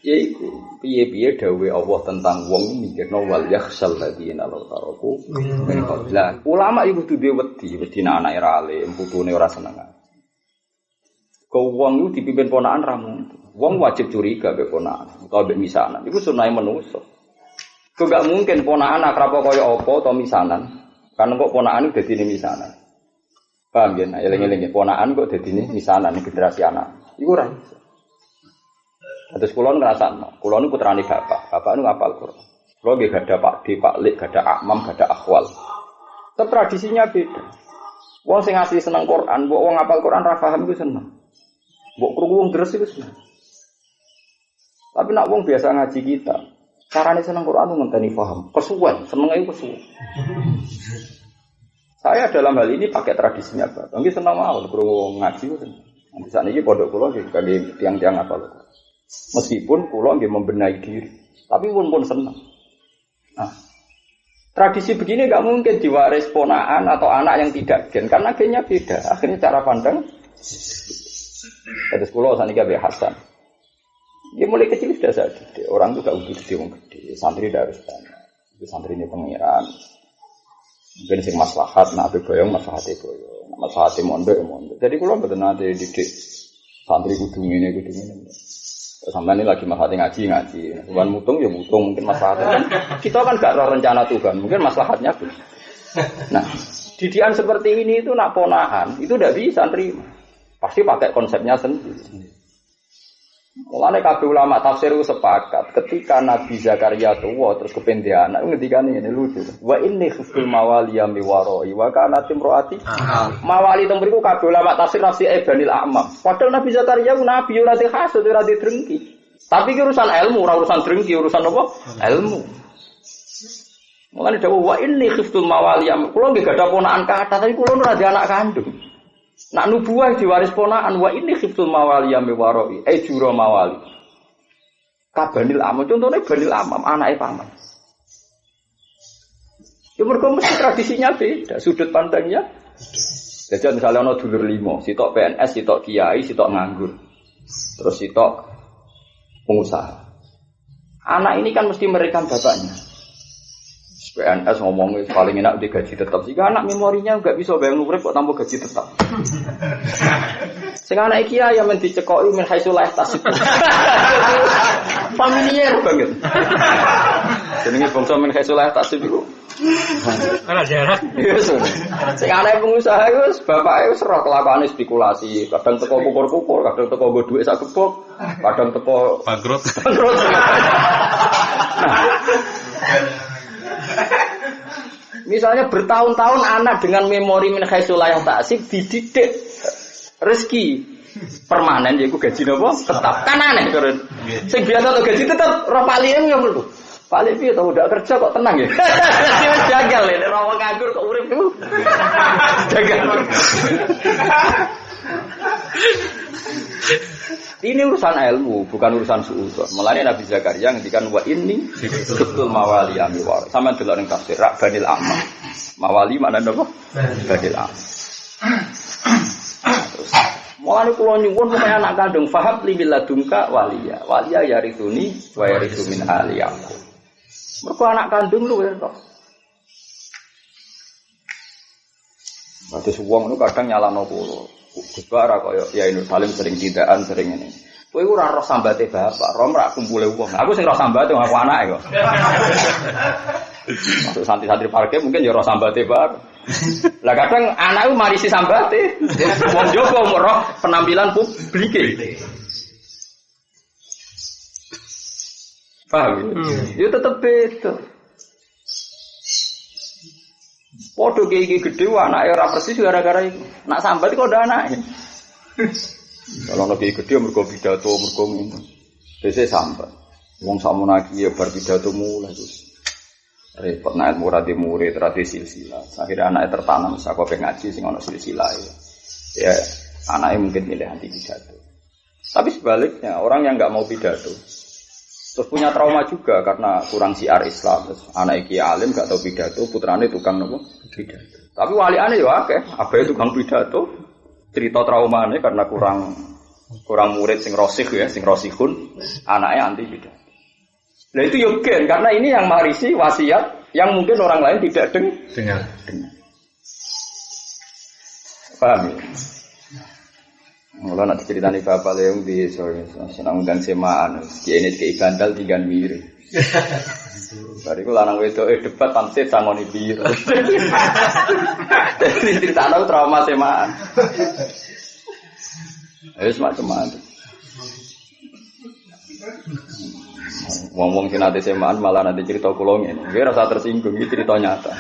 Ya iku, piye-piye dawuhe Allah tentang wong mikirno wal yakhsal ladina law taraku min qabla. Ulama iku kudu wedi, wedine anake ra alim, putune ora seneng. Kau wong iku dipimpin ponakan ra mungkin. Wong wajib curiga mbek ponakan utawa mbek misanan. Iku sunahe manusa. Kok gak mungkin ponakan akrab kaya apa utawa misanan. Kan kok ponakan dadine misanan. Paham ya? Eling-eling ponakan kok dadine misanan generasi anak. Iku ora iso. Terus kula ngrasakno, kula niku putrane bapak. Bapak niku ngapal Quran. Kula nggih gadah Pak D, Pak Lik, gadah Akmam, gadah Akhwal. Tetep tradisinya beda. Wong sing asli seneng Quran, mbok wong ngapal Quran ra paham iku seneng. Mbok krungu wong deres iku seneng. Tapi nak wong biasa ngaji kita, carane seneng Quran ngenteni paham. Kesuwen, senenge iku kesuwen. Saya dalam hal ini pakai tradisinya Bapak. Nggih seneng mawon krungu ngaji ku seneng. Nanti saat ini pondok kula nggih kangge tiang-tiang apal. Meskipun kula nggih membenahi diri, tapi pun seneng. Nah, tradisi begini enggak mungkin diwaris ponakan atau anak yang tidak gen karena gennya beda. Akhirnya cara pandang terus kula saniki Abi Hasan. Dia mulai kecil sudah saja. Orang itu gak udah gede wong gede, santri dah harus tanya. Itu santri ini pengiran. Mungkin sing maslahat, nak ape boyong maslahate boyong, nak maslahate mondok ya mondok. Jadi kula mboten nate didik santri kudu ngene kudu ngene. Sampai ini lagi masalah ngaji. Tuhan mutung ya mutung mungkin masalahnya. Kita kan gak tahu rencana Tuhan, mungkin masalahnya pun. Nah, didikan seperti ini itu nak ponakan, itu tidak bisa terima. Pasti pakai konsepnya sendiri. Mulane kabeh ulama tafsir itu sepakat ketika Nabi Zakaria tua terus kepende anak ngendikane ngene lucu. Wa inni khiftul mawaliya mi waroi wa kanat imroati. Mawali teng mriku kabeh ulama tafsir Ibnul A'mam. Padahal Nabi Zakaria ku nabi ora dihasud ora didrengki. Tapi ki urusan ilmu, ora urusan drengki, urusan apa? Ilmu. Mulane dawuh wa inni khiftul mawaliya. Kulo nggih gadah ponakan kathah tapi kulo ora ada anak kandung. Nak nubuah diwaris ponakan wa ini khiftul mawali ya mewaroi juro mawali kabanil amam contohnya banil amam anaknya paman ya mereka mesti tradisinya beda sudut pandangnya jadi misalnya ada dulur 5 sitok PNS, sitok kiai, sitok nganggur terus sitok pengusaha anak ini kan mesti merekam bapaknya PNS ngomongnya paling enak di gaji tetap. Jika anak memorinya nggak bisa bayang urip kok tambah gaji tetap. Sing anak iki ya men dicekoki min haitsu la yahtasib. Familiar banget. Jenenge bangsa min haitsu la yahtasib iku. Ora jarak. Sing anak pengusaha iku bapake wis ora kelakuane spekulasi, kadang teko kukur-kukur, kadang teko nggo dhuwit sak gebok, kadang teko bangkrut. Misalnya bertahun-tahun anak dengan memori min haitsu la yahtasib dididik rezeki permanen yaiku gaji napa tetap kan aneh kan sing biasa to gaji tetap ora paliem ya perlu paling piye to ndak kerja kok tenang ya jagal ya ora wong nganggur kok urip niku jagal ini urusan ilmu bukan urusan suudzon. Mulane Nabi Zakaria ngendikan wa inni betul mawali amiwar. Sama delok ning tafsir Banil Amma. Mawali maknane apa? Banil Amma. Terus mulane kula nyuwun pokoke anak kandung fahab li ladunka waliya. Waliya yarithuni wa yarithu min ali aku. Mergo anak kandung lu kok. Terus wong itu kadang nyalano kula. Kubara kaya ya Nur Salim sering tidaan sering ini. Kowe ora roh sambate bapak, rom ra kumpule wong. Aku sing roh sambate aku anake kok. Masuk santri-santri parkir mungkin ya roh sambate bapak. Lah kadang anakku marisi sambate. Wong jogo roh penampilan publike. Paham? Ya tetep beda. Podo iki gede anake ora persis gara-gara iku. Nak sambat kok ndak anake. Kalau lagi gede mergo pidato mergo ngono. Dese sambat. Wong sakmono iki ya bar pidato mulai terus. Repot nek ora di murid tradisi silsilah. Akhirnya anake tertanam saka ngaji sing ana silsilah. Ya anaknya mungkin milih anti pidato. Tapi sebaliknya orang yang enggak mau pidato terus punya trauma juga karena kurang siar Islam. Terus anak iki alim gak tau pidato, putrane tukang nopo? Pidato. Tapi waliane yo akeh, abahe tukang pidato. Cerita traumane karena kurang murid sing rosikh ya, sing rosikhun, anaknya anti pidato. Nah itu yo gen karena ini yang marisi wasiat yang mungkin orang lain tidak dengar. Paham ya? Mula nak ceritani bapak leung di senang undang semaan, ini kayak bandal tinggal mirip. Bariku lanang wedok debat tamsit sangoni biru. Jadi cerita tahu trauma semaan. Ayo semacam itu. Ngomong sing nate semaan malah nanti cerita kula ngene. Nggih rasa tersinggung iki cerita nyata.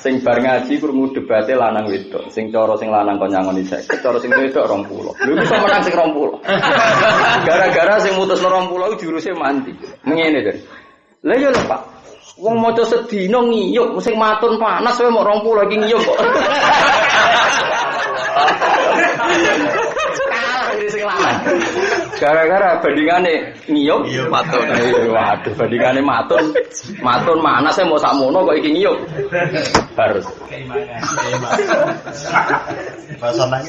Sing bar ngaji krungu debate lanang wedok. Sing cara sing lanang kon nyangoni 50, cara sing wedok 20. Lho iso menang sing 20. Gara-gara sing mutusno 20 juruse mandi. Ngene to. Lah ya lho Pak. Wong maca sedina ngiyuk sing matun panas wae mok 20 iki ngiyuk kok. Gara-gara bandingane ngiyuk matun. Waduh, bandingane matun manas e mau sakmono kok iki ngiyuk. Harus.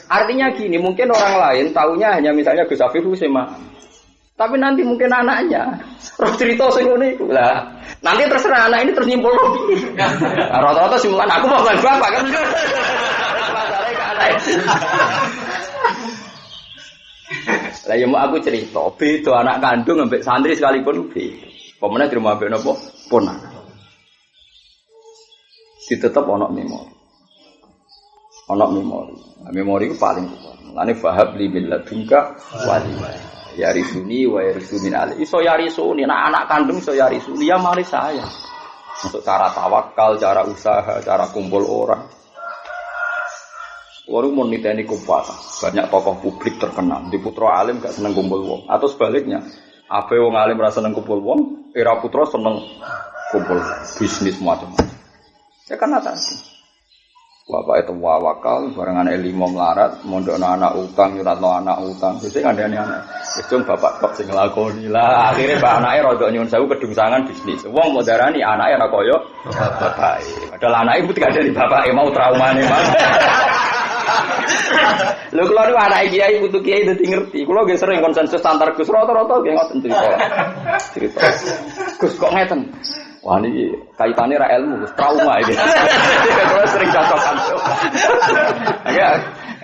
Artinya gini, mungkin orang lain taunya hanya misalnya Gus Afif Husema. Tapi nanti mungkin anaknya roh cerita sing ngene iku. Lah, nanti terserah anak ini terus nyimpul lagi. Rata-rata simulan aku mau kan bapak kan. Masalahe ke anak. Lah ya mau aku cerita, beda anak kandung ambek santri sekalipun beda. Pemene di rumah ambek napa? Ponak. Ditetep ana memori. Ana memori. Memori ku paling utama. Lane fahab li bil ladunka wali. Ya risuni wa yarisun ali. Iso yarisuni anak kandung iso yarisuni ya mari saya. Untuk cara tawakal, cara usaha, cara kumpul orang. Waru mau niteni kumpul, banyak tokoh publik terkenal. Di putra alim gak seneng kumpul wong, atau sebaliknya, apa wong alim rasa seneng kumpul wong, era putra seneng kumpul bisnis macam-macam. Ya karena tadi, bapak itu wawakal, barengan lima melarat, mondokno anak utang, nyuratno anak utang, sing ngandani anak. Wis bapak kok sing nglakoni lah, akhire mbak anake rodok nyuwun sewu kedungsangan bisnis. Wong mau darani anake ora kaya bapake. Padahal anake mesti gak dari bapake mau traumane Mas. Lho kula niku anak kiai putu kiai dadi ngerti. Kula nggih sering konsensus antar Gus rata-rata nggih ngoten cerita. Gus kok ngeten. Wah niki kaitane ra ilmu, Gus trauma iki. Kula sering cocokan. Ya,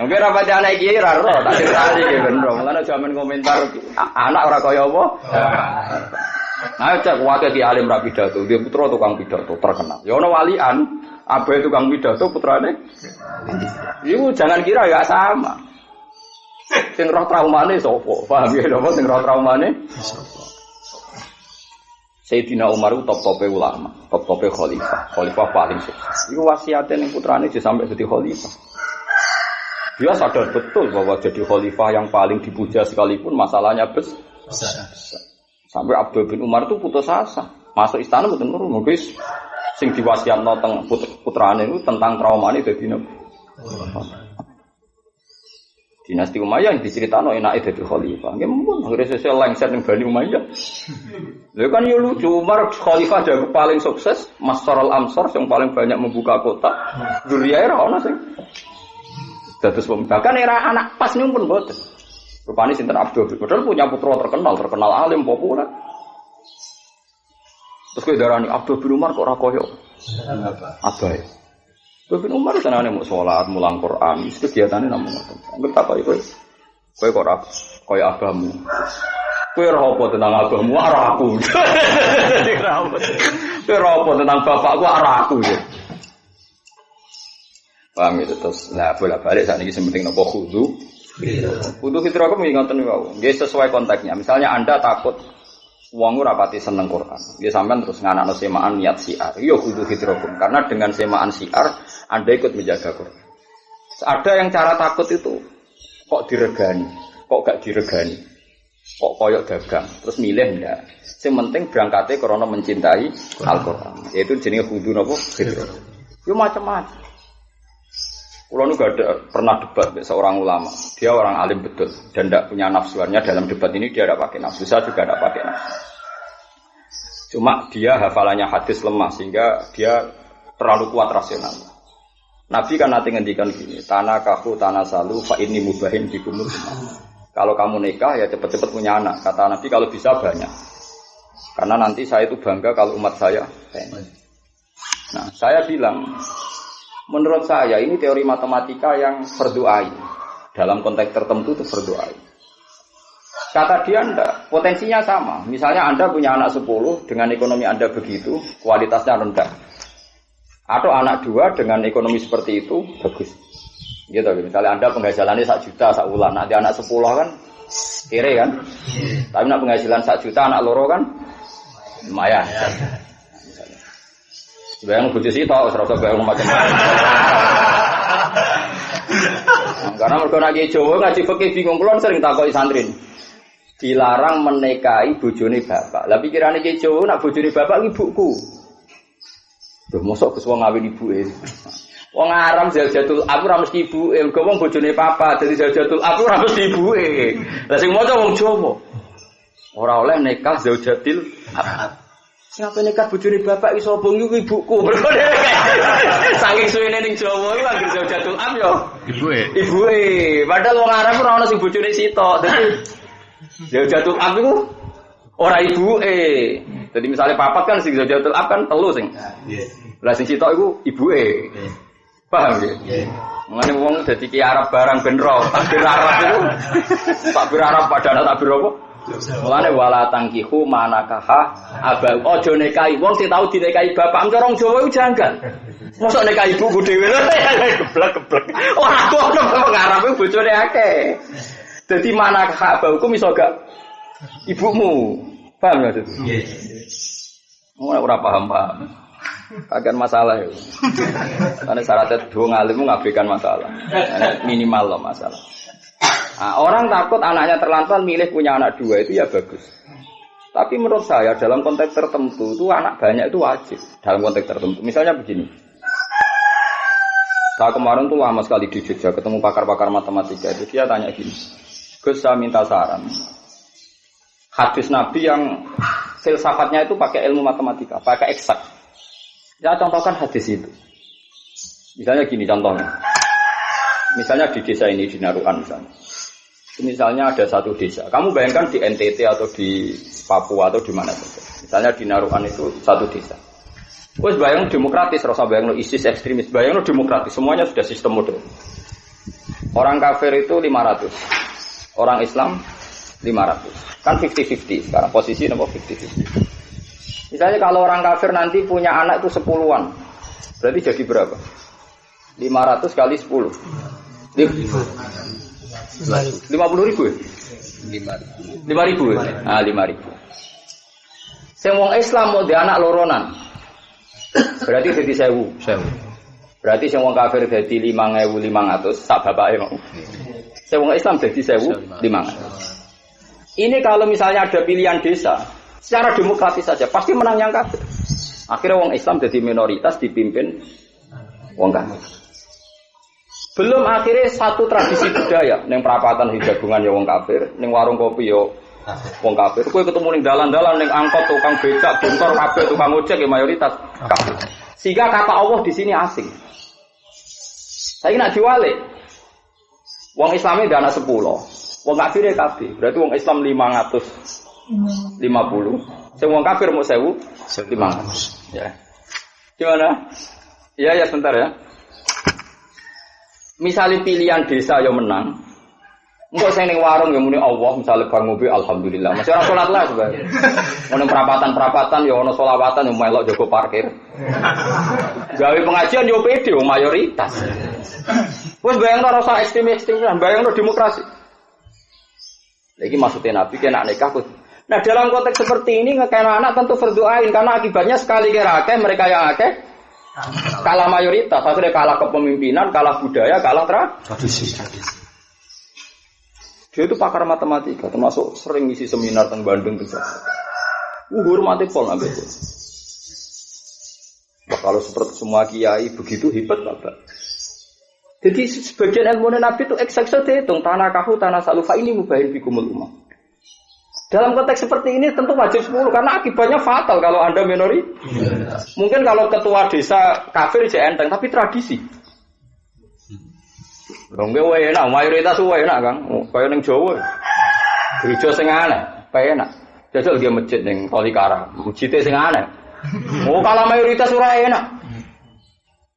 mungkin ra baca anak kiai ra ro, tak ceritani nggih ben ro. Mulane jaman komentar anak ora kaya apa. Nah, cek wae ki alim ra pidato, dia putra tukang pidato terkenal. Ya ono walian, abahe tukang pidato putrane. Iku jangan kira enggak sama. Sing roh traumane sapa? Paham ya napa sing roh traumane? Sapa? Sayyidina Umar itu top-tope ulama, top-tope khalifah paling sukses. Iku wasiate ning putrane sampai jadi khalifah. Dia sadar betul bahwa jadi khalifah yang paling dipuja sekalipun masalahnya besar. Sampai Abdul bin Umar itu putus asa. Masuk istana mboten nurun, guys. Sing diwasiatno teng putrane itu tentang traumane dadi nabi. Dinasti Umayyah yang diceritakno enake dadi khalifah. Nggih mun akhire sesuk lengser ning Bani Umayyah. Lha kan yo lucu Umar khalifah yang paling sukses, Masarul Amsar yang paling banyak membuka kota. Zuriyae ora ono sing dados bahkan era anak pas niku pun mboten. Rupane sinten Abdul padahal punya putra terkenal alim populer. Terus kowe darani Abdul bin Umar kok ora koyo abahe. Abdul bin Umar senane mau salat, mulang Quran, wis kegiatane namung ngoten. Anggere takoki kowe kok ora koyo abamu. Kowe ora apa tentang abamu, ora aku. Kowe ora apa tentang bapakku, ora aku. Paham itu terus. Lah bolak-balik saat ini penting nopo khudu. Khudu fitrah aku mengingatkan niku. Nggih sesuai konteksnya. Misalnya Anda takut Wong ora pati seneng Quran. Dia sampean terus nganakno semaan niat siar. Yo kudu hidrokum karena dengan semaan siar Anda ikut menjaga Quran. Ada yang cara takut itu kok diregani, kok gak diregani. Kok koyok dagang, terus milih ndak. Sing penting berangkatnya karena mencintai Al-Qur'an. Yaitu jenenge kudu napa? Hidrokum. Yo macam-macam. Kulo nu gak ada pernah debat dengan seorang ulama. Dia orang alim betul dan tidak punya nafsuannya dalam debat ini dia tidak pakai nafsu. Saya juga tidak pakai nafsu. Cuma dia hafalannya hadis lemah sehingga dia terlalu kuat rasional. Nabi kan nanti ngendikan gini, tanah kahu tanah salu fa ini mubahin dikumur. Kalau kamu nikah ya cepat-cepat punya anak. Kata Nabi kalau bisa banyak. Karena nanti saya itu bangga kalau umat saya. Nah saya bilang. Menurut saya ini teori matematika yang berdoai. Dalam konteks tertentu itu berdoai. Kata dia enggak, potensinya sama. Misalnya Anda punya anak 10 dengan ekonomi Anda begitu, kualitasnya rendah. Atau anak 2 dengan ekonomi seperti itu bagus. Gitu, misalnya Anda penghasilannya 1 juta sakulan, nanti anak 10 kan kere kan. Tapi nak penghasilan 1 juta anak loro kan lumayan. Bayang bojo sitok, ora usah bayang macam-macam. Karena mergo nang Jawa ngaji fikih bingung, kula sering takoki santri. Dilarang menikahi bojone bapak. Lah pikirane ki Jawa nak bojone bapak ibuku. Lho mosok Gus wong ngawin ibuke. Wong aram jajatul aku ora mesti ibuke, mergo wong bojone papa, dadi jajatul aku ora mesti ibuke. Lah sing maca wong Jawa. Ora oleh nikah zaujatil abad. Siapa nekat bojone bapak iso obong iku ibuku. Saking suwene ning Jawa iku anggere zaujatul am yo ibuke. Ibuke. Padahal wong Arab ora ono sing bojone sitok. Dadi zaujatul am iku ora ibuke. Dadi misale papat kan sing zaujatul am kan telu sing. Nggih. Lah sing sitok iku ibuke. Paham nggih? Nggih. Mengane wong dadi ki Arab barang ben ro, takbir Arab iku. Takbir Arab padahal takbir apa? Mulane wala tangkihu manakaha abang aja nikahi wong sing tau dinikahi bapak cara wong Jawa iku janggal. Mosok nikahi ibuku dhewe lho geblek-geblek. Ora ono wong Arab iku bojone akeh. Dadi manakaha abangku iso gak ibumu. Paham gak? Nggih. Ora paham-paham. Akan masalah itu. Karena syaratnya dua ngalimmu ngabaikan masalah. Minimal loh masalah. Nah, orang takut anaknya terlantar milih punya anak 2 itu ya bagus. Tapi menurut saya dalam konteks tertentu itu anak banyak itu wajib. Dalam konteks tertentu. Misalnya begini. Saya kemarin tuh lama sekali di Jogja ketemu pakar-pakar matematika itu dia tanya gini. Gus saya minta saran. Hadis Nabi yang filsafatnya itu pakai ilmu matematika, pakai eksak. Ya contohkan hadis itu. Misalnya gini contohnya. Misalnya di desa ini di Narukan misalnya. Misalnya ada satu desa. Kamu bayangkan di NTT atau di Papua atau di mana saja. Misalnya di Narukan itu satu desa. Wes bayang demokratis, rasa bayang ISIS ekstremis, bayang demokratis. Semuanya sudah sistem modern. Orang kafir itu 500. Orang Islam 500. Kan 50-50 sekarang posisi nomor 50-50. Misalnya kalau orang kafir nanti punya anak itu 10-an. Berarti jadi berapa? 500 kali 10. 50.000 ya? 5.000 ya? Ah 5.000. Sing wong Islam mau di anak loronan. Berarti jadi 1.000. Berarti sing wong kafir jadi 5.500 sak bapake mau. Sing wong Islam jadi 1.500. Ini kalau misalnya ada pilihan desa, secara demokratis saja pasti menang yang kafir. Akhirnya wong Islam jadi minoritas dipimpin wong kafir. Belum akhirnya satu tradisi budaya, neng perapatan hijagungan ya wong kafir, neng warung kopi ya wong kafir. Kowe ketemu ning dalan-dalan neng angkot tukang becak, bentor kabeh tukang ojek ya mayoritas kafir. Sehingga kata Allah di sini asing. Saya nak diwalik. Wong Islame ada anak 10. Wong kafir ya kabeh. Berarti wong Islam 550. Sing wong kafir mau 1.500. Ya. Gimana? Ya sebentar ya. Misalnya pilihan desa yang menang, engkau saya ning warung yang muni Allah, misalnya bar ngopi alhamdulillah. Masih ora salat lah sebenarnya. Ono perapatan ya ono selawatan yang melok jago parkir. Gawe pengajian yo pede mayoritas. Wes bayangno rasa ekstrem-ekstrem, bayangno demokrasi. Lagi maksudnya Nabi kena nikah Nah dalam konteks seperti ini ngekena anak tentu fardu ain karena akibatnya sekali kira akeh mereka yang akeh kalah mayoritas, akhirnya kalah kepemimpinan, kalah budaya, kalah tradisi. Dia itu pakar matematika, termasuk sering ngisi seminar teng Bandung tuh. Hormati pol nabe. Kalau seperti semua kiai begitu hebat Bapak. Jadi sebagian ilmu Nabi itu eksaksa dihitung tanah kahu tanah salufa ini mubahin bikumul ummah. Dalam konteks seperti ini tentu wajib 10 karena akibatnya fatal kalau Anda minoritas. Mungkin kalau ketua desa kafir jadi enteng tapi tradisi. Dong wae enak mayoritas wae enak Kang. Kaya ning Jawa. Gereja sing aneh, kaya enak. Jajal dia masjid ning Tolikara, masjid sing aneh. Oh kalau mayoritas ora enak.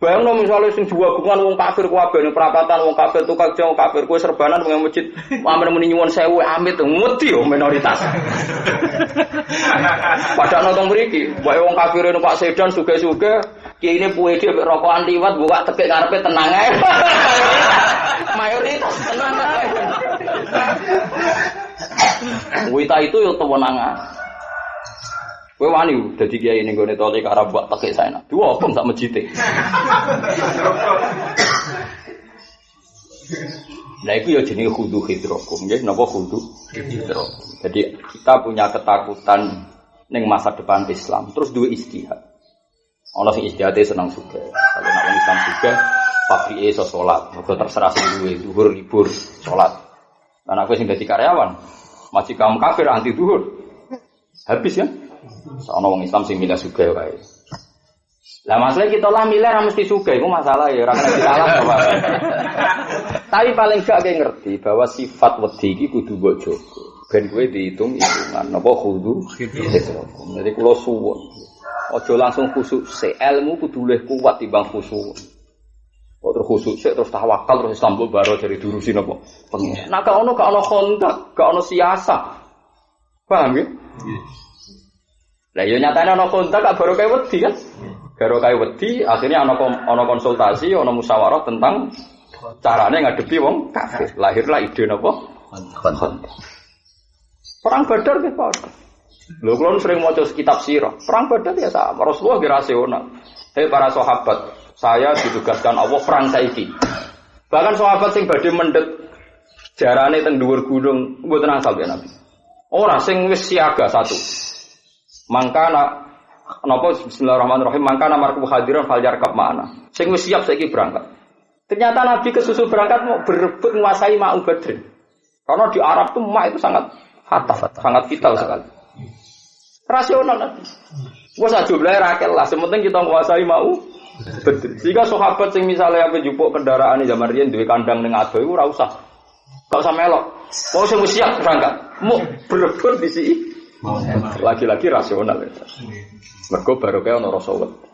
Bayangno misale sing juwagungan wong kafir kabeh ning perapatan wong kafir tukang jong kafir kowe serbanan ning masjid amen muni nyuwun sewu amit ngudi yo minoritas. Padahal nonton mriki, wae wong kafir numpak sedan suge-suge, kiye puwe dhewe rokokan liwat buka tekek karepe tenang ae. Mayoritas tenang ae. Wita itu yo tewenangan. Kowe wani dadi kiai ning gone tole karo mbak tekek saena. Dua apa sak mejite. Nah itu ya jenenge khudu hidrokum nggih, napa khudu hidrokum. Jadi kita punya ketakutan ning masa depan Islam, terus duwe istihad. Ana sing istihate seneng sugih. Kalau nek Islam sugih, pabrike iso salat, mergo terserah sing duwe zuhur libur salat. Lan aku sing dadi karyawan, masih kaum kafir anti zuhur. Habis ya? Soalnya orang Islam sih milih sugih wae. Lah masalah kita lah milih ra mesti sugih, iku masalah ya ora kena dikalah apa. Tapi paling gak kowe ngerti bahwa sifat wedi iki kudu mbok jaga. Ben kowe dihitung hitungan napa khudu. Jadi kula suwun. Aja langsung khusuk sik, ilmu kudu luwih kuat timbang khusuk. Kok terus khusuk sik terus tawakal terus Islam baro dari durusi napa. Pengen. Nah gak ono kontak, gak ono siasat. Paham ya? Lah yo nyatane ana kontak gak baru kaya wedi kan. Baru kaya wedi akhirnya ana konsultasi, ana musyawarah tentang carane ngadepi wong kafir. Lahirlah ide napa? Kontak. Perang Badar nggih Pak. Lho kula sering maca kitab sirah. Perang Badar ya sama. Rasulullah nggih rasional. Hei para sahabat, saya ditugaskan Allah perang saiki. Bahkan sahabat sing badhe mendhet jarane teng dhuwur gunung mboten asal ya Nabi. Ora sing wis siaga satu. Mangkana napa bismillahirrahmanirrahim mangkana marku hadiran fal yarkab ma'ana. Sing wis siap saiki berangkat. Ternyata Nabi kesusul berangkat mau berebut menguasai Ma'u Badrin. Karena di Arab tuh Ma itu sangat fatal, sangat vital sekali. Rasional Nabi. Wes aja jumlahe rakel lah, sementing kita menguasai Ma'u Badrin. Jika sahabat sing misale ape njupuk kendaraane zaman riyen duwe kandang ning ado iku ora usah. Gak usah melok. Wong sing wis siap berangkat. Mau berebut di sini. Lagi-lagi rasional ya. Mergo barokah ana rasa wedi.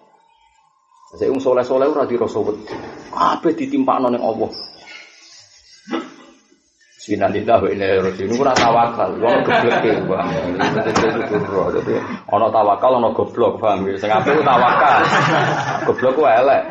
Sing wong saleh-saleh ora di rasa wedi. Kabeh ditimpakno ning Allah. Sinalillah wa inna ilaihi raji'un ora tawakal. Wong gebleke wae. Dadi ana tawakal ana goblok, paham ya? Sing apik tawakal. Goblok ku elek.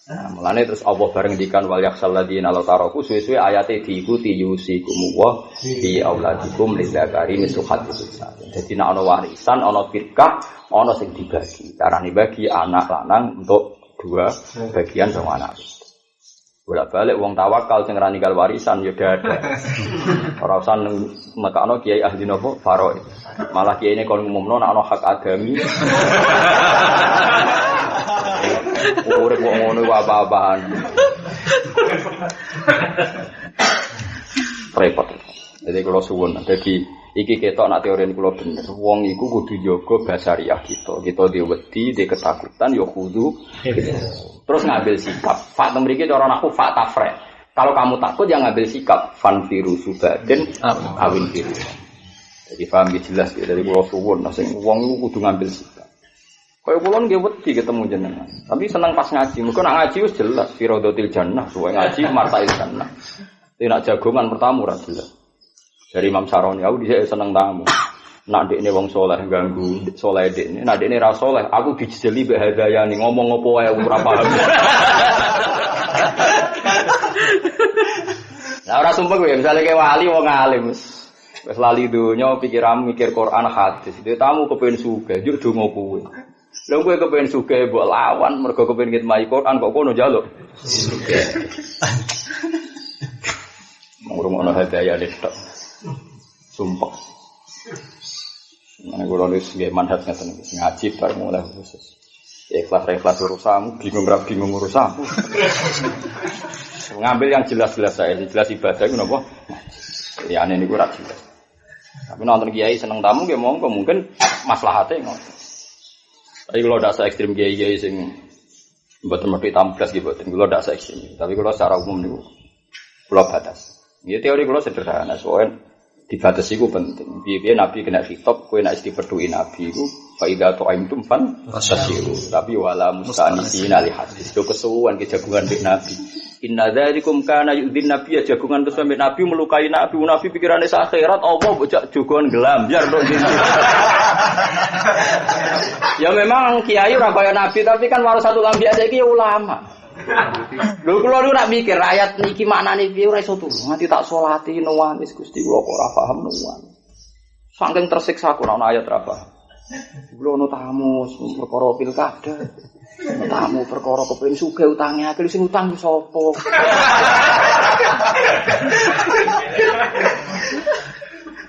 Nah, mulane terus Allah bareng ngendikan wal yakhsal ladina la taraku suwe-suwe ayate diikuti yusikum wa fi auladikum lidzakari mislu hadzil. Dadi nek ana warisan, ana firqah, ana sing dibagi. Carane bagi anak lanang untuk dua bagian sama anak. Bolak-balik wong tawakal sing ra ninggal warisan ya ada. Ora usah nekakno kiai ahli napa faraid. Malah kiyaine kon ngumumno nek ana hak agami. Urip kok ngono iku apa-apaan. Repot. Jadi kalau suwun, jadi iki ketok nak teori kula bener. Wong iku kudu jaga basariah kita. Kita diwedi, diketakutan ya kudu. Terus ngambil sikap. Fak mriki cara aku fak tafre. Kalau kamu takut ya ngambil sikap. Fan virusu baden awin virus. Jadi paham jelas ya dari kula suwun, sing wong iku kudu ngambil sikap. Kaya kula nggih wedi ketemu jenengan. Tapi seneng pas ngaji. Mergo nek ngaji wis jelas firadatil jannah, suwe ngaji martail jannah. Nek jagongan pertama ora jelas. Dari Imam Saroni aku dhisik seneng tamu. Nak dekne wong saleh ganggu saleh dekne. Nak dekne ra saleh, aku dijeli mbek hadayane ngomong apa wae ora paham. Lah ora sumpah kowe misale ke wali wong alim. Wis lali donya pikiranmu mikir Quran hadis. Dhewe tamu kepengin sugih, njuk donga kuwe. Lha kowe kepengin sugih mbok lawan mergo kepengin ngitmai Quran kok kono njaluk. Sugih. Ngurung-ngurung hadiah tok. Sumpah. Nah, kula wis nggih manhaj ngaten iki ngaji bar mulai khusus. Ikhlas urusanmu, bingung urusanmu. Ngambil yang jelas-jelas saya, jelas ibadah itu napa? Ya ane niku ra jelas. Tapi nonton kiai seneng tamu nggih monggo mungkin maslahate ngoten. Tapi kalau ndak se-ekstrem kiai-kiai sing mboten mesti tamu blas nggih mboten. Kula ndak se-ekstrem. Tapi kula secara umum niku kula batas. Ya teori kula sederhana, soalnya dibatasi ku penting. Piye-piye Nabi kena khitab, kowe nek dipedhuki Nabi iku fa idza tu'imtum fan fasyiru. Tapi wala musta'nisina li hadis. Yo kesuwen ke jagungan mbek Nabi. Inna dzalikum kana yu'dhin nabiyya jagungan terus mbek Nabi melukai Nabi. Nabi pikirane sak akhirat apa bocah jagongan gelambyar tok dene. Ya memang kiai ora kaya Nabi tapi kan warasatul anbiya saiki ulama. Lho kula niku nak mikir rakyat niki maknane piye ora iso turu. Nganti tak salati nuwanis Gusti kula kok ora paham nuwan. Saking tersiksa kok ana ayat ra paham. Kula ono tamu perkara pilkada. Tamu perkara kepengin sugih utange akeh sing utang sapa.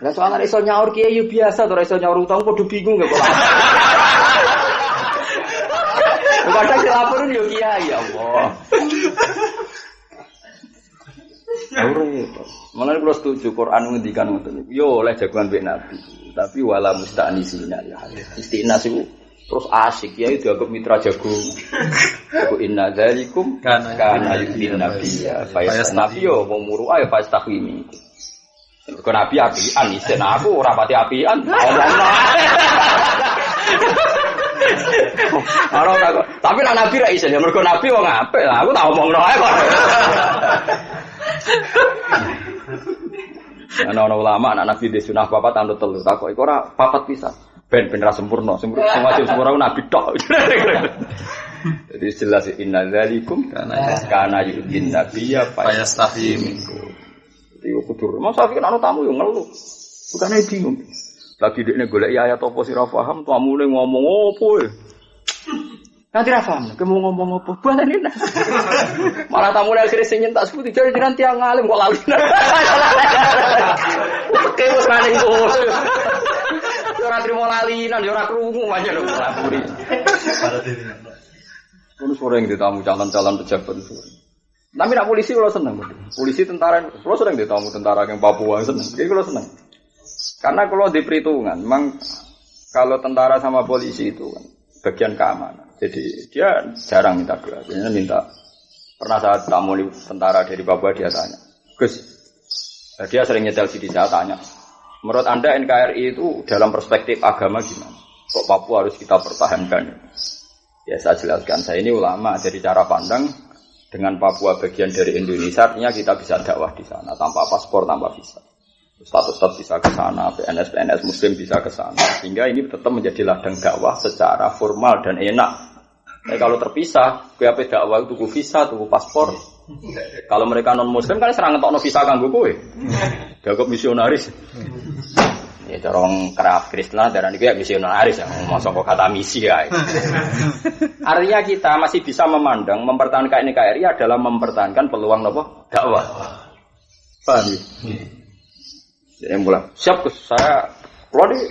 Lah soalnya iso nyaur kiai yo biasa to ora iso nyaur utang padha bingung kok. Kadang dilaporin yo kiai ya Allah. Mulane kula setuju Quran ngendikan ngoten. Yo oleh jagoan mbek Nabi, tapi wala musta'nisina ya. Istinas iku terus asik ya dianggap mitra jagung. Ku inna dzalikum kana yu'min nabiyya. Fayas nabi yo wong muru ae pas takwimi. Kok nabi apian isen aku ora pati apian. Tapi nek nabi ra isen ya mergo nabi wong apik. Aku tak omongno ae kok. Ana ulama anak nabi di sunah papat anut telu takok iku ora papat pisan. Ben ra sempurna, sempurna nabi tok. Jadi jelas inna dzalikum kana yu'dhin nabiyya fayastahi minkum. Jadi kudu mau saiki ana tamu yo ngeluh. Bukane bingung. Lagi dekne golek ayat apa sira paham, tamune ngomong opo e. Nanti ra paham, kemu ngomong opo. Balane. Malah tamune akhire sing nyentak seputi jare jenengan tiyang alim kok lali. Oke wis maning kok. Ora trimo lalinan ya ora krungu wae lho lapuri. Ono sore yang ditamu calon-calon pejabat itu. Tapi nak polisi kalau seneng, polisi tentara kalau sering ditamu tentara yang Papua seneng. Jadi kalau seneng. Karena kalau di perhitungan, memang kalau tentara sama polisi itu kan bagian keamanan. Jadi dia jarang minta doa, biasanya minta. Pernah saat tamu tentara dari Papua dia tanya, Gus, dia sering nyetel CD saya tanya. Menurut Anda NKRI itu dalam perspektif agama gimana? Kok Papua harus kita pertahankan? Ya saya jelaskan, saya ini ulama, jadi cara pandang dengan Papua bagian dari Indonesia, artinya kita bisa dakwah di sana tanpa paspor, tanpa visa. Status tetap bisa ke sana, PNS Muslim bisa ke sana, sehingga ini tetap menjadi ladang dakwah secara formal dan enak. Kalau terpisah, kowe dakwah itu tuku visa, tuku paspor. Kalau mereka non Muslim kan serang ngetokno visa kanggo kowe. Dianggap misionaris. Ya cara wong kerap Kristen darani kuwi misionaris ya, mosok kok kata misi ya. Artinya kita masih bisa memandang mempertahankan NKRI adalah mempertahankan peluang napa? Dakwah. Paham ya? Jadi mulai siap Gus, saya kalau di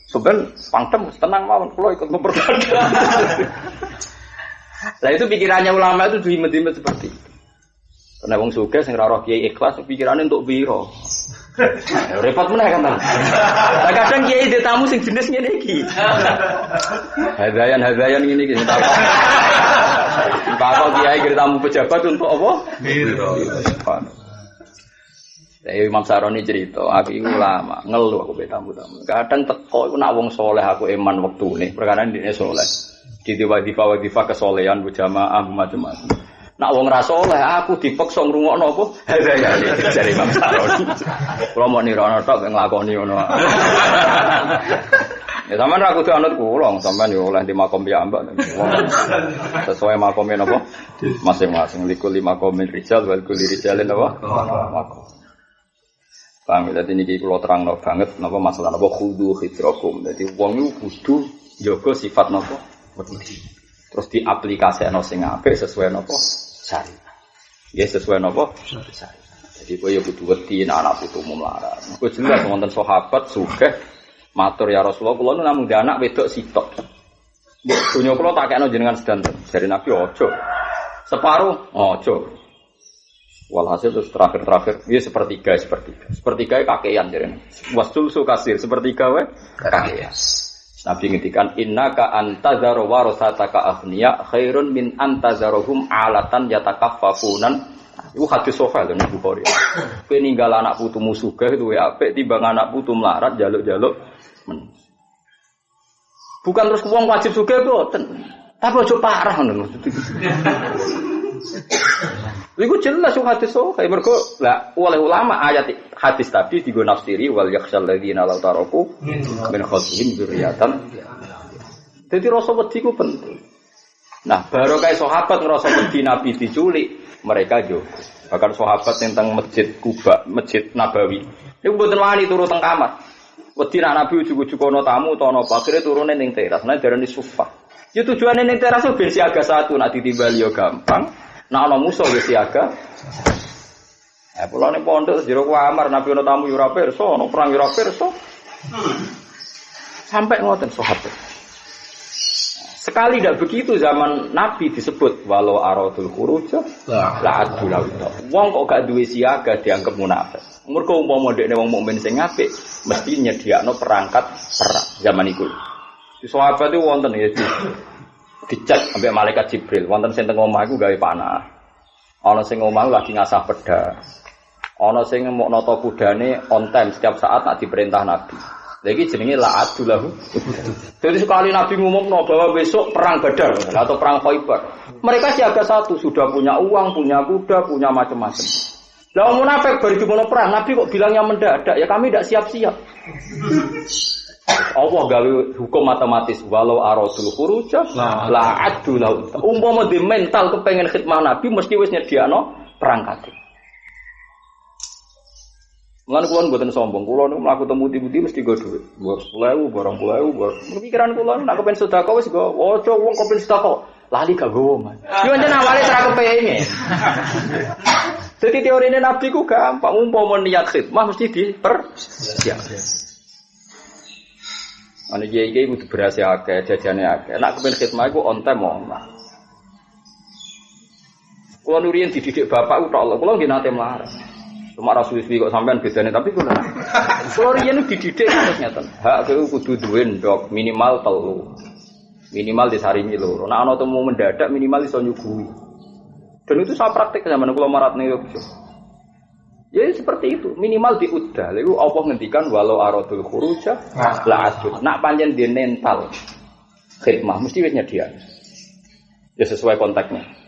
sebenarnya pangdam tenang mawon, kalau ikut mempertahankan. Nah itu pikirannya ulama itu diimet-imet seperti itu. Karena wong sugih sing ora roh kiai ikhlas pikirannya untuk biro. Repot meneh kan. Lah kadang kiai di tamu sing jenis ngene iki. Hadayan ngene iki tak. Kalau kiai di tamu pejabat untuk apa? Biro. Imam Saroni cerita, aku iku ulama, ngeluh aku be tamu-tamu. Kadang teko iku nak wong saleh aku iman wektune, perkara ndine saleh. Diwadifah kesolehan berjamaah macam-macam. Nak wong ra saleh aku dipaksa ngrungokno apa? Hadayane jare Imam Saroni. Kula mau nirono tok nglakoni ngono. Ya sampean ra kudu anut kula, sampean yo oleh di makom piyambak. Sesuai makome napa? Masing-masing likul lima komen rijal wal kulli rijalin apa? Makom. Paham ya, dadi niki kula terangno banget napa masalah napa khudu khidrakum. Dadi wong iku kudu njaga sifat napa wedi. Terus diaplikasekno sing apik sesuai napa syariat. Ya sesuai napa syariat. Jadi kowe ya kudu wedi anak putumu melarat. Kowe jelas wonten sahabat sugih matur ya Rasulullah kula nu namung anak wedok sitok. Dunya kula tak kekno jenengan sedanten. Jare Nabi ojo. Separuh ojo. Walhasil terus terakhir ya sepertiga. Sepertiga kakean jare. Wasul sukasir sepertiga wae kakean. Nabi ngendikan innaka antazaru warasataka aghniya khairun min antazaruhum alatan yatakaffafunan. Iku hadis sahih lho Bukhari. Kowe ninggal anak putumu sugih luwih apik timbang anak putu melarat jaluk-jaluk men. Bukan terus wong wajib sugih mboten. Tapi aja parah ngono. Iku jelas hadis sahih mergo lah oleh ulama ayat hadis tadi digo nafsiri wal yakhshal ladzina law taraku min khalfihim dzurriatan. Dadi rasa wedi ku penting. Nah, baru kayak sahabat ngerasa wedi Nabi diculik, mereka juga. Bahkan sahabat tentang masjid Kuba, masjid Nabawi. Ini mboten wani turu teng kamar. Wedi nak Nabi ujug-ujug ana tamu utawa apa, akhire turune ning teras. Nah, darani sufah. Ya tujuane ning teras ben siaga satu, nak ditimbali yo gampang. Nak ana musuh yo siaga. Pulau ning pondok jero kamar Nabi ana tamu yo ora pirsa, ana perang yo ora pirsa. Sampai ngoten sahabat. Sekali tidak begitu zaman Nabi disebut walau aradul khuruja la adul auta. Wong kok gak duwe siaga dianggap munafik. Mergo umpama dekne wong mukmin sing apik mesti nyediakno perangkat perang zaman iku. Di sahabat itu wonten ya dicek ambek malaikat Jibril, wonten sing teng omah iku gawe panah. Ana sing omah lagi ngasah pedha. Ana sing mok nata kudane on time setiap saat nak diperintah Nabi. Lagi jenenge la adulahu. Jadi sekali Nabi ngumumno bahwa besok perang Badar atau perang Khaibar. Mereka siaga satu, sudah punya uang, punya kuda, punya macam-macam. Lah munafik bari dimono perang, Nabi kok bilangnya mendadak? Ya kami tidak siap-siap. Allah gawe hukum matematis walau aradul khuruja la adulahu. Umpama di mental kepengen khidmah Nabi mesti wis nyediakno perangkat. Mulane kula mboten sombong, kula niku mlaku temu putih-putih mesti go dhuwit. Mbok 10.000, barang 10.000, pikiran kula nek kepen sedekah wis go, ojo wong kepen sedekah, lali gak gowo, Mas. Yo njen awale ora kepengin. Dadi teorine Nabi ku gampang, umpama niat khidmah mesti dipersiap. Ana iki kudu beras akeh, jajane akeh. Nek kepen khidmah iku on time omah. Kula nuriyen dididik bapak tok Allah, kula nggih nate melarat. Cuma rasul-rasul kok sampean bedane tapi kula. Kula riyen dididik terus ngeten. Hak kowe kudu duwe ndok minimal 3. Minimal disaringi loro. Nek ana temu mendadak minimal iso nyuguhi. Dan itu saya praktek zaman kula marat ning Yogyakarta. Ya seperti itu, minimal diudah. Lalu Allah ngendikan walau aradul khuruja la asud. Nak pancen di mental khidmah mesti wis nyediak. Ya sesuai konteksnya.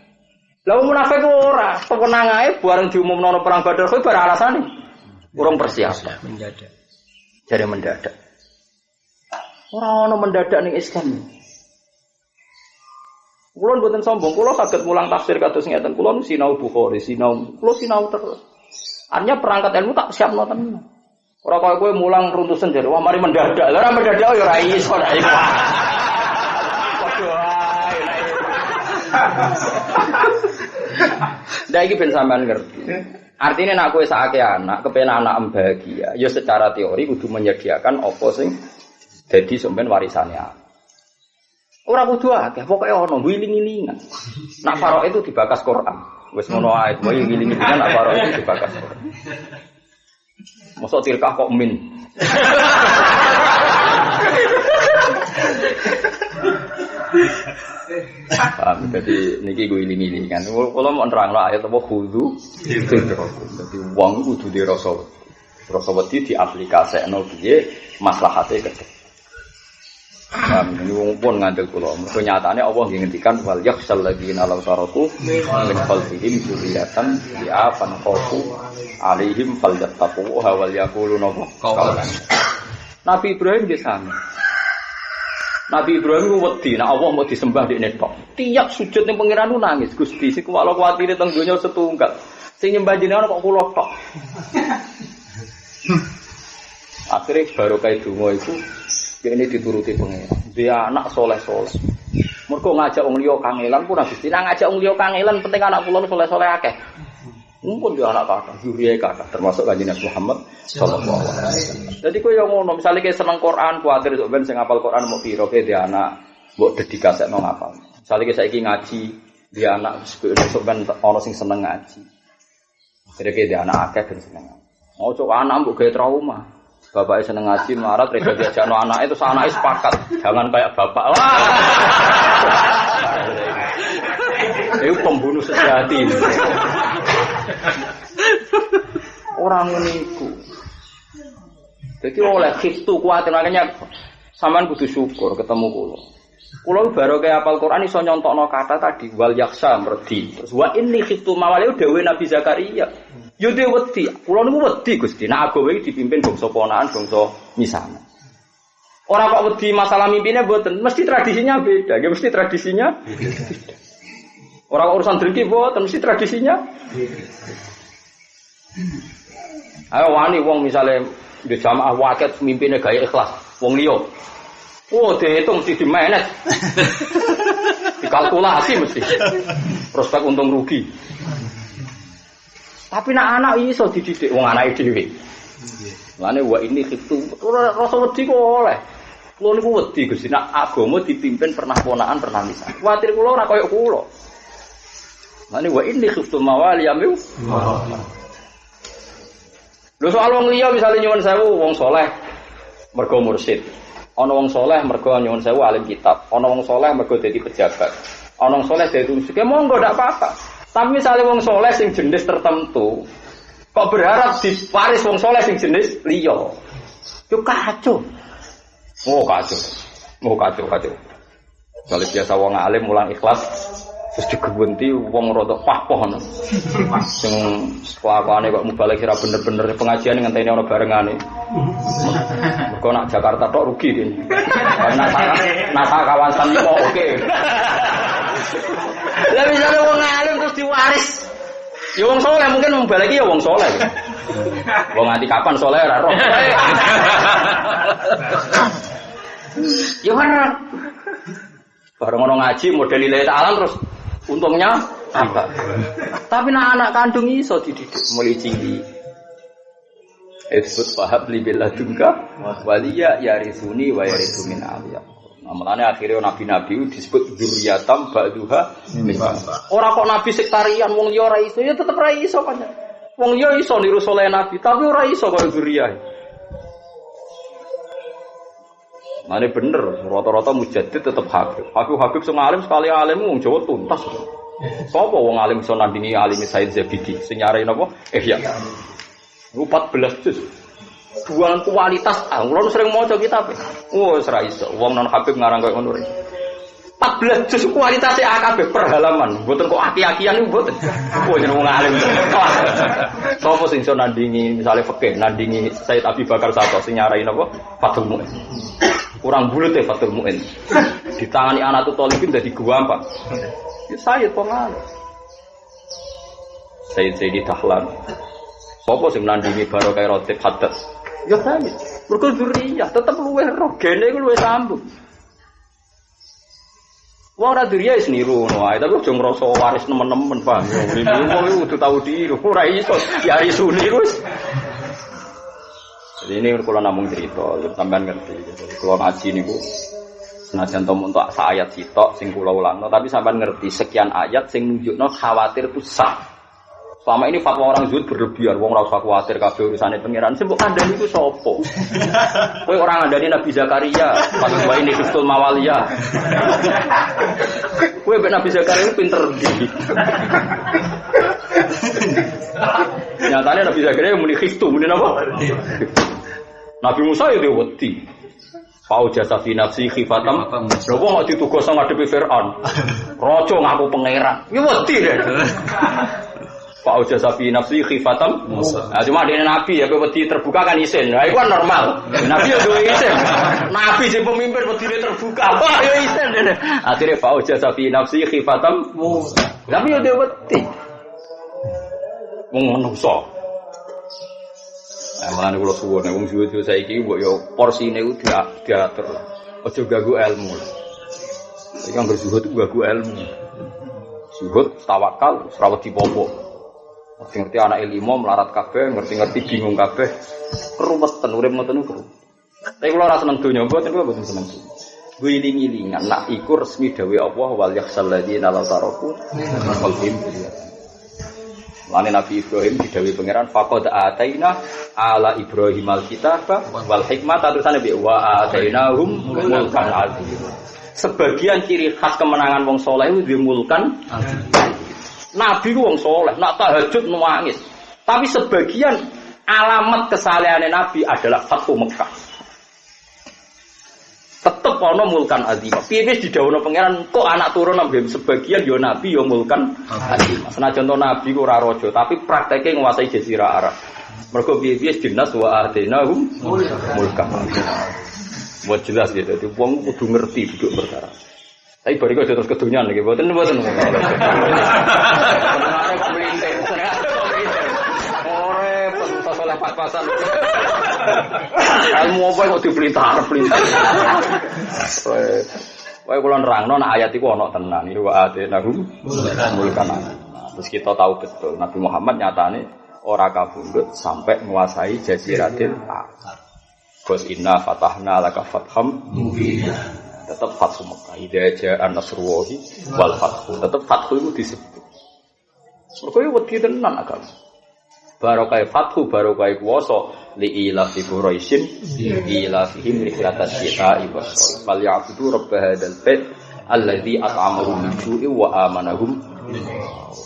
Lah munafik ora, pemenang ae bareng diumumno ana perang Badar kuwi bar alasane. Urung persiapan mendadak. Jare mendadak. Ora ana mendadak ning Islam. Kula mboten sombong, kula saged mulang tafsir kados ngeten. Kula sinau Bukhari, sinau terus. Artinya perangkat ilmu tak siapno tenan. Ora kaya kowe mulang runtusan jare wah mari mendadak. Lah ora mendadak ya ora iso nek iku. Ndak iki ben sampean ngerti. Artinya nek kowe sakake anak, kepen anak bahagia, ya secara teori kudu menyediakan apa sing dadi sampean warisane. Ora kudu akeh, pokoke ana wiling-wilingan. Nak farok itu dibakas Quran. Wis ngono ae, kowe wiling-wilingan nak farok itu dibakas Quran. Mosok tilkah kok min. Jadi niki gue iling-iling kan. Kalau mau nerangno ayat apa khudu, jadi uang kudu dirasa, rasa wedi diaplikasekno piye maslahate kedhe. Ini wong pun ngandel kula. Mergo nyatane Allah ngendikan wal yakhsal ladzina law taraku min khalfihim dzurriatan ya'fan khawfu alaihim falyattaqu wal yaquluna qawlan. Nabi Ibrahim nggih sami. Nabi Ibrahim wedi nek Allah mau disembah dekne tok. Tiap sujud ning pangeran nangis, Gusti sik kula kuwatire teng donya setunggal. Sing nyembah jenengan kok kula tok. Akhirnya baru kayak donga iku ini dituruti pengen. Dia anak soleh-soleh. Mergo ngajak wong liya kangelan pun Gusti. Nang ngajak wong liya kangelan penting anak kula soleh-soleh akeh. Mumpun dia anak kakak, juriye kakak termasuk Kanjeng Nabi Muhammad sallallahu alaihi wasallam. Jadi kowe yo ngono, misale kowe seneng Quran, kuwatir sok ben sing hafal Quran mau piro kowe dia anak mbok dedikasekno ngapal. Misale kowe saiki ngaji, dia anak sok ben ana sing seneng ngaji. Jadi kowe dia anak akeh ben seneng. Ojo anak mbok gawe trauma. Bapaknya seneng ngaji, marah, reda diajakno anaknya, terus anaknya sepakat. Jangan kayak bapak. Wah! Itu pembunuh sejati. Orang meniku. Jadi oleh khiftu kuatir, makanya sampean kudu syukur ketemu kula. Kula baru kayak apal Quran iso nyontokno kata tadi wal yaksa merdi. Terus wa inni khiftu mawali dawuh Nabi Zakaria. Yo dhewe wedi, kula niku wedi Gusti. Nek agawe iki dipimpin bangsa ponakan, bangsa misanan. Ora kok wedi masalah mimpine mboten, mesti tradisinya beda. Ya mesti tradisinya beda. Ora urusan drengki mboten, mesti tradisinya beda. Ayo wani wong misale di jamaah waket mimpine gaya ikhlas, wong liya. Oh, dihitung mesti di-manage. Dikalkulasi mesti. Prospek untung rugi. Tapi nak anak iso dididik wong anake dhewe. Lane wa ini khiftu. Rasa wedi kok oleh. Kulo niku wedi Gusti nak agama dipimpin pernah ponakan pernah misah. Kuwatir kula ora kaya kula. Lane wa ini khiftu mawali yamu. Lho soal wong liya misale nyuwun sewu wong saleh mergo mursyid. Ana wong saleh mergo nyuwun sewu alim kitab. Ana wong saleh mergo dadi pejabat. Ana wong saleh dadi musyrik. Monggo ndak apa-apa. Tapi misalnya wong soleh sing jenis tertentu, kok berharap diparis wong soleh sing jenis liya, itu kacau. Oh kacau. Kalau biasa wong alim mulang ikhlas, terus digebunti wong rodok pahpoh, sing kelakuane kok mubalek sira bener-bener pengajian ngenteni ana barengane. Mergo nak Jakarta tok rugi iki. Nasa kawasan kok oke. Lah misalnya wong alim terus diwaris. Ya wong saleh mungkin membaleki ya wong saleh. Wong nganti kapan saleh ora roh. Ya bener. Bareng ono ngaji model lillahi ta'ala terus untungnya apa? Tapi anak kandung iso dididik mulai cilik. Disebut fahab li biladunka waliya yarisuni wa yarisu min aliyah. Amalane akhirnya nabi-nabi disebut dzurriyatam ba'duha min ba'd. Ora kok nabi sektarian wong liya ora iso, ya tetep ora iso kan. Wong liya iso niru saleh nabi, tapi ora iso kaya dzurriyah. Mane bener, rata-rata mujaddid tetep Habib. Habib sing alim sekali alim wong Jawa tuntas. Sapa wong alim iso nandingi alime Said Zabidi? Sing nyarani napa? Ihya. 14 juz. Buang kualitas, kula sering maca kitab. Oh, ora iso. Wong non Habib ngarang koyo ngono. 14 juz kualitasé akeh per halaman. Mboten kok aki-akian niku mboten. Oh, jeneng wong alim. Sopo sing iso nandingi misale fikih, nandingi Said Abi Bakar Sato sing nyarai napa? Fathul Mu'in. Kurang bulet ya Fathul Mu'in. Ditangani anak Talibin dadi gampang. Ya Sayyid pengal. Sayyid Dahlan. Sopo sing nandingi barokah Rotib Haddad? Ya Sayyid. Mergo dzurriyah tetep luwih roh, gene iku luwih sambung. Wong ora dzurriyah wis niru ngono ae, tapi aja ngrasa waris nemen-nemen, Pak. Wong iku kudu tau diru, ora iso yari suni wis. Jadi ini kalau namung cerita, sampean ngerti. Kalau ngaji niku senajan to untuk ayat sitok sing kula ulangno, tapi sampean ngerti sekian ayat sing nunjukno khawatir itu sah. Selama ini fatwa orang zuhud berlebihan, wong ora usah kuwatir kabeh urusane pangeran. Sing mbok kandhani iku sapa? Kowe ora ngandani Nabi Zakaria, pas wae ini Kristul Mawaliya. Kowe mek Nabi Zakaria pinter ndi? Nyatane Nabi Zakaria muni Kristus, muni napa? Nabi Musa ya wedi. Pau jasa fi nafsi khifatam. Lha wong kok ditugas ngadepi Firaun. Raja ngaku pangeran. Ya wedi deh. Pau jasa fi nafsi khifatam. Nah, cuma dene nabi ya wedi terbuka kan isin. Lah iku kan normal. Nabi ya duwe isin. Nabi sing pemimpin wedine terbuka. Wah, ya isin dene. Akhire pau jasa fi nafsi khifatam. Nabi ya duwe wedi. Wong ngono. Mulane kula suwun nek wong suwe saiki mbok yo porsine ku diatur. Aja ganggu ilmu. Iki kan berzuhud itu ganggu ilmu. Zuhud tawakal ora wedi popo. Ngerti anak ilmu melarat kabeh, ngerti bingung kabeh. Keruwetan urip ngoten niku. Tapi kula ora seneng donya, mboten kula mboten seneng. Guling-gilingan nak iku resmi dawuh Allah wal yakhsal ladina la taraku qalbihim. Lane Nabi Ibrahim didhawuhi pangeran faqad ataina ala Ibrahim al-kitaba wal hikmata terusane bi wa atainahum mulkan azim. Sebagian ciri khas kemenangan wong saleh itu dimulkan Nabi ku wong saleh, nak tahajud nangis. Tapi sebagian alamat kesalehane Nabi adalah Fathu Mekah. Tetep ana mulkan azim. Piye wis didhawuhna pangeran kok anak turun nang sebagian ya Nabi ya mulkan azim. Senajan to Nabi ku ora raja, tapi prakteke nguasai jazirah Arab. Mergo piye-piye dinas wa atainahum mulkan azim. Buat jelas gitu, jadi wong kudu ngerti duduk perkara. Tapi bariku aja terus kedunyan lagi, buatan. Ore pentas oleh pas-pasan. Ilmu apa yang dipelintar. Wae kula nerangno nek ayat iku ana tenan iki wa atenahum mulkan. Terus kita tahu betul Nabi Muhammad nyatane ora kabundut sampai menguasai Jaziratul Arab. Bos inna fatahna laka fatham mubina. Tetap fathu Mekah. Idza ja'a nasrullahi wal fathu. Tetap fathu itu disebut. Mergo iki wedi tenan agama. Barokah fathu barokah kuwasa li ila fi quraisyin ila fihim rihlatas syita'i was fal ya'budu rabb hadzal bait alladzi at'amahum min ju'i wa amanahum.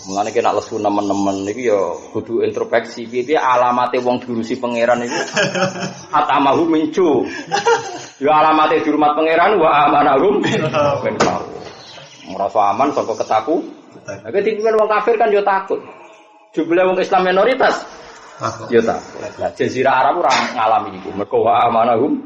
Mulane nek lesu nemen-nemen iki ya kudu introspeksi piye alamate wong diurusi pangeran iku atamahu mincu. Ya alamate dirumah pangeran wa amanahum ben kau. Merasa aman saka ketaku. Nek dipimpin wong kafir kan ya takut. Jumlah wong Islam minoritas ya takut. Lah jazirah Arab ora ngalami iku. Mergo wa amanahum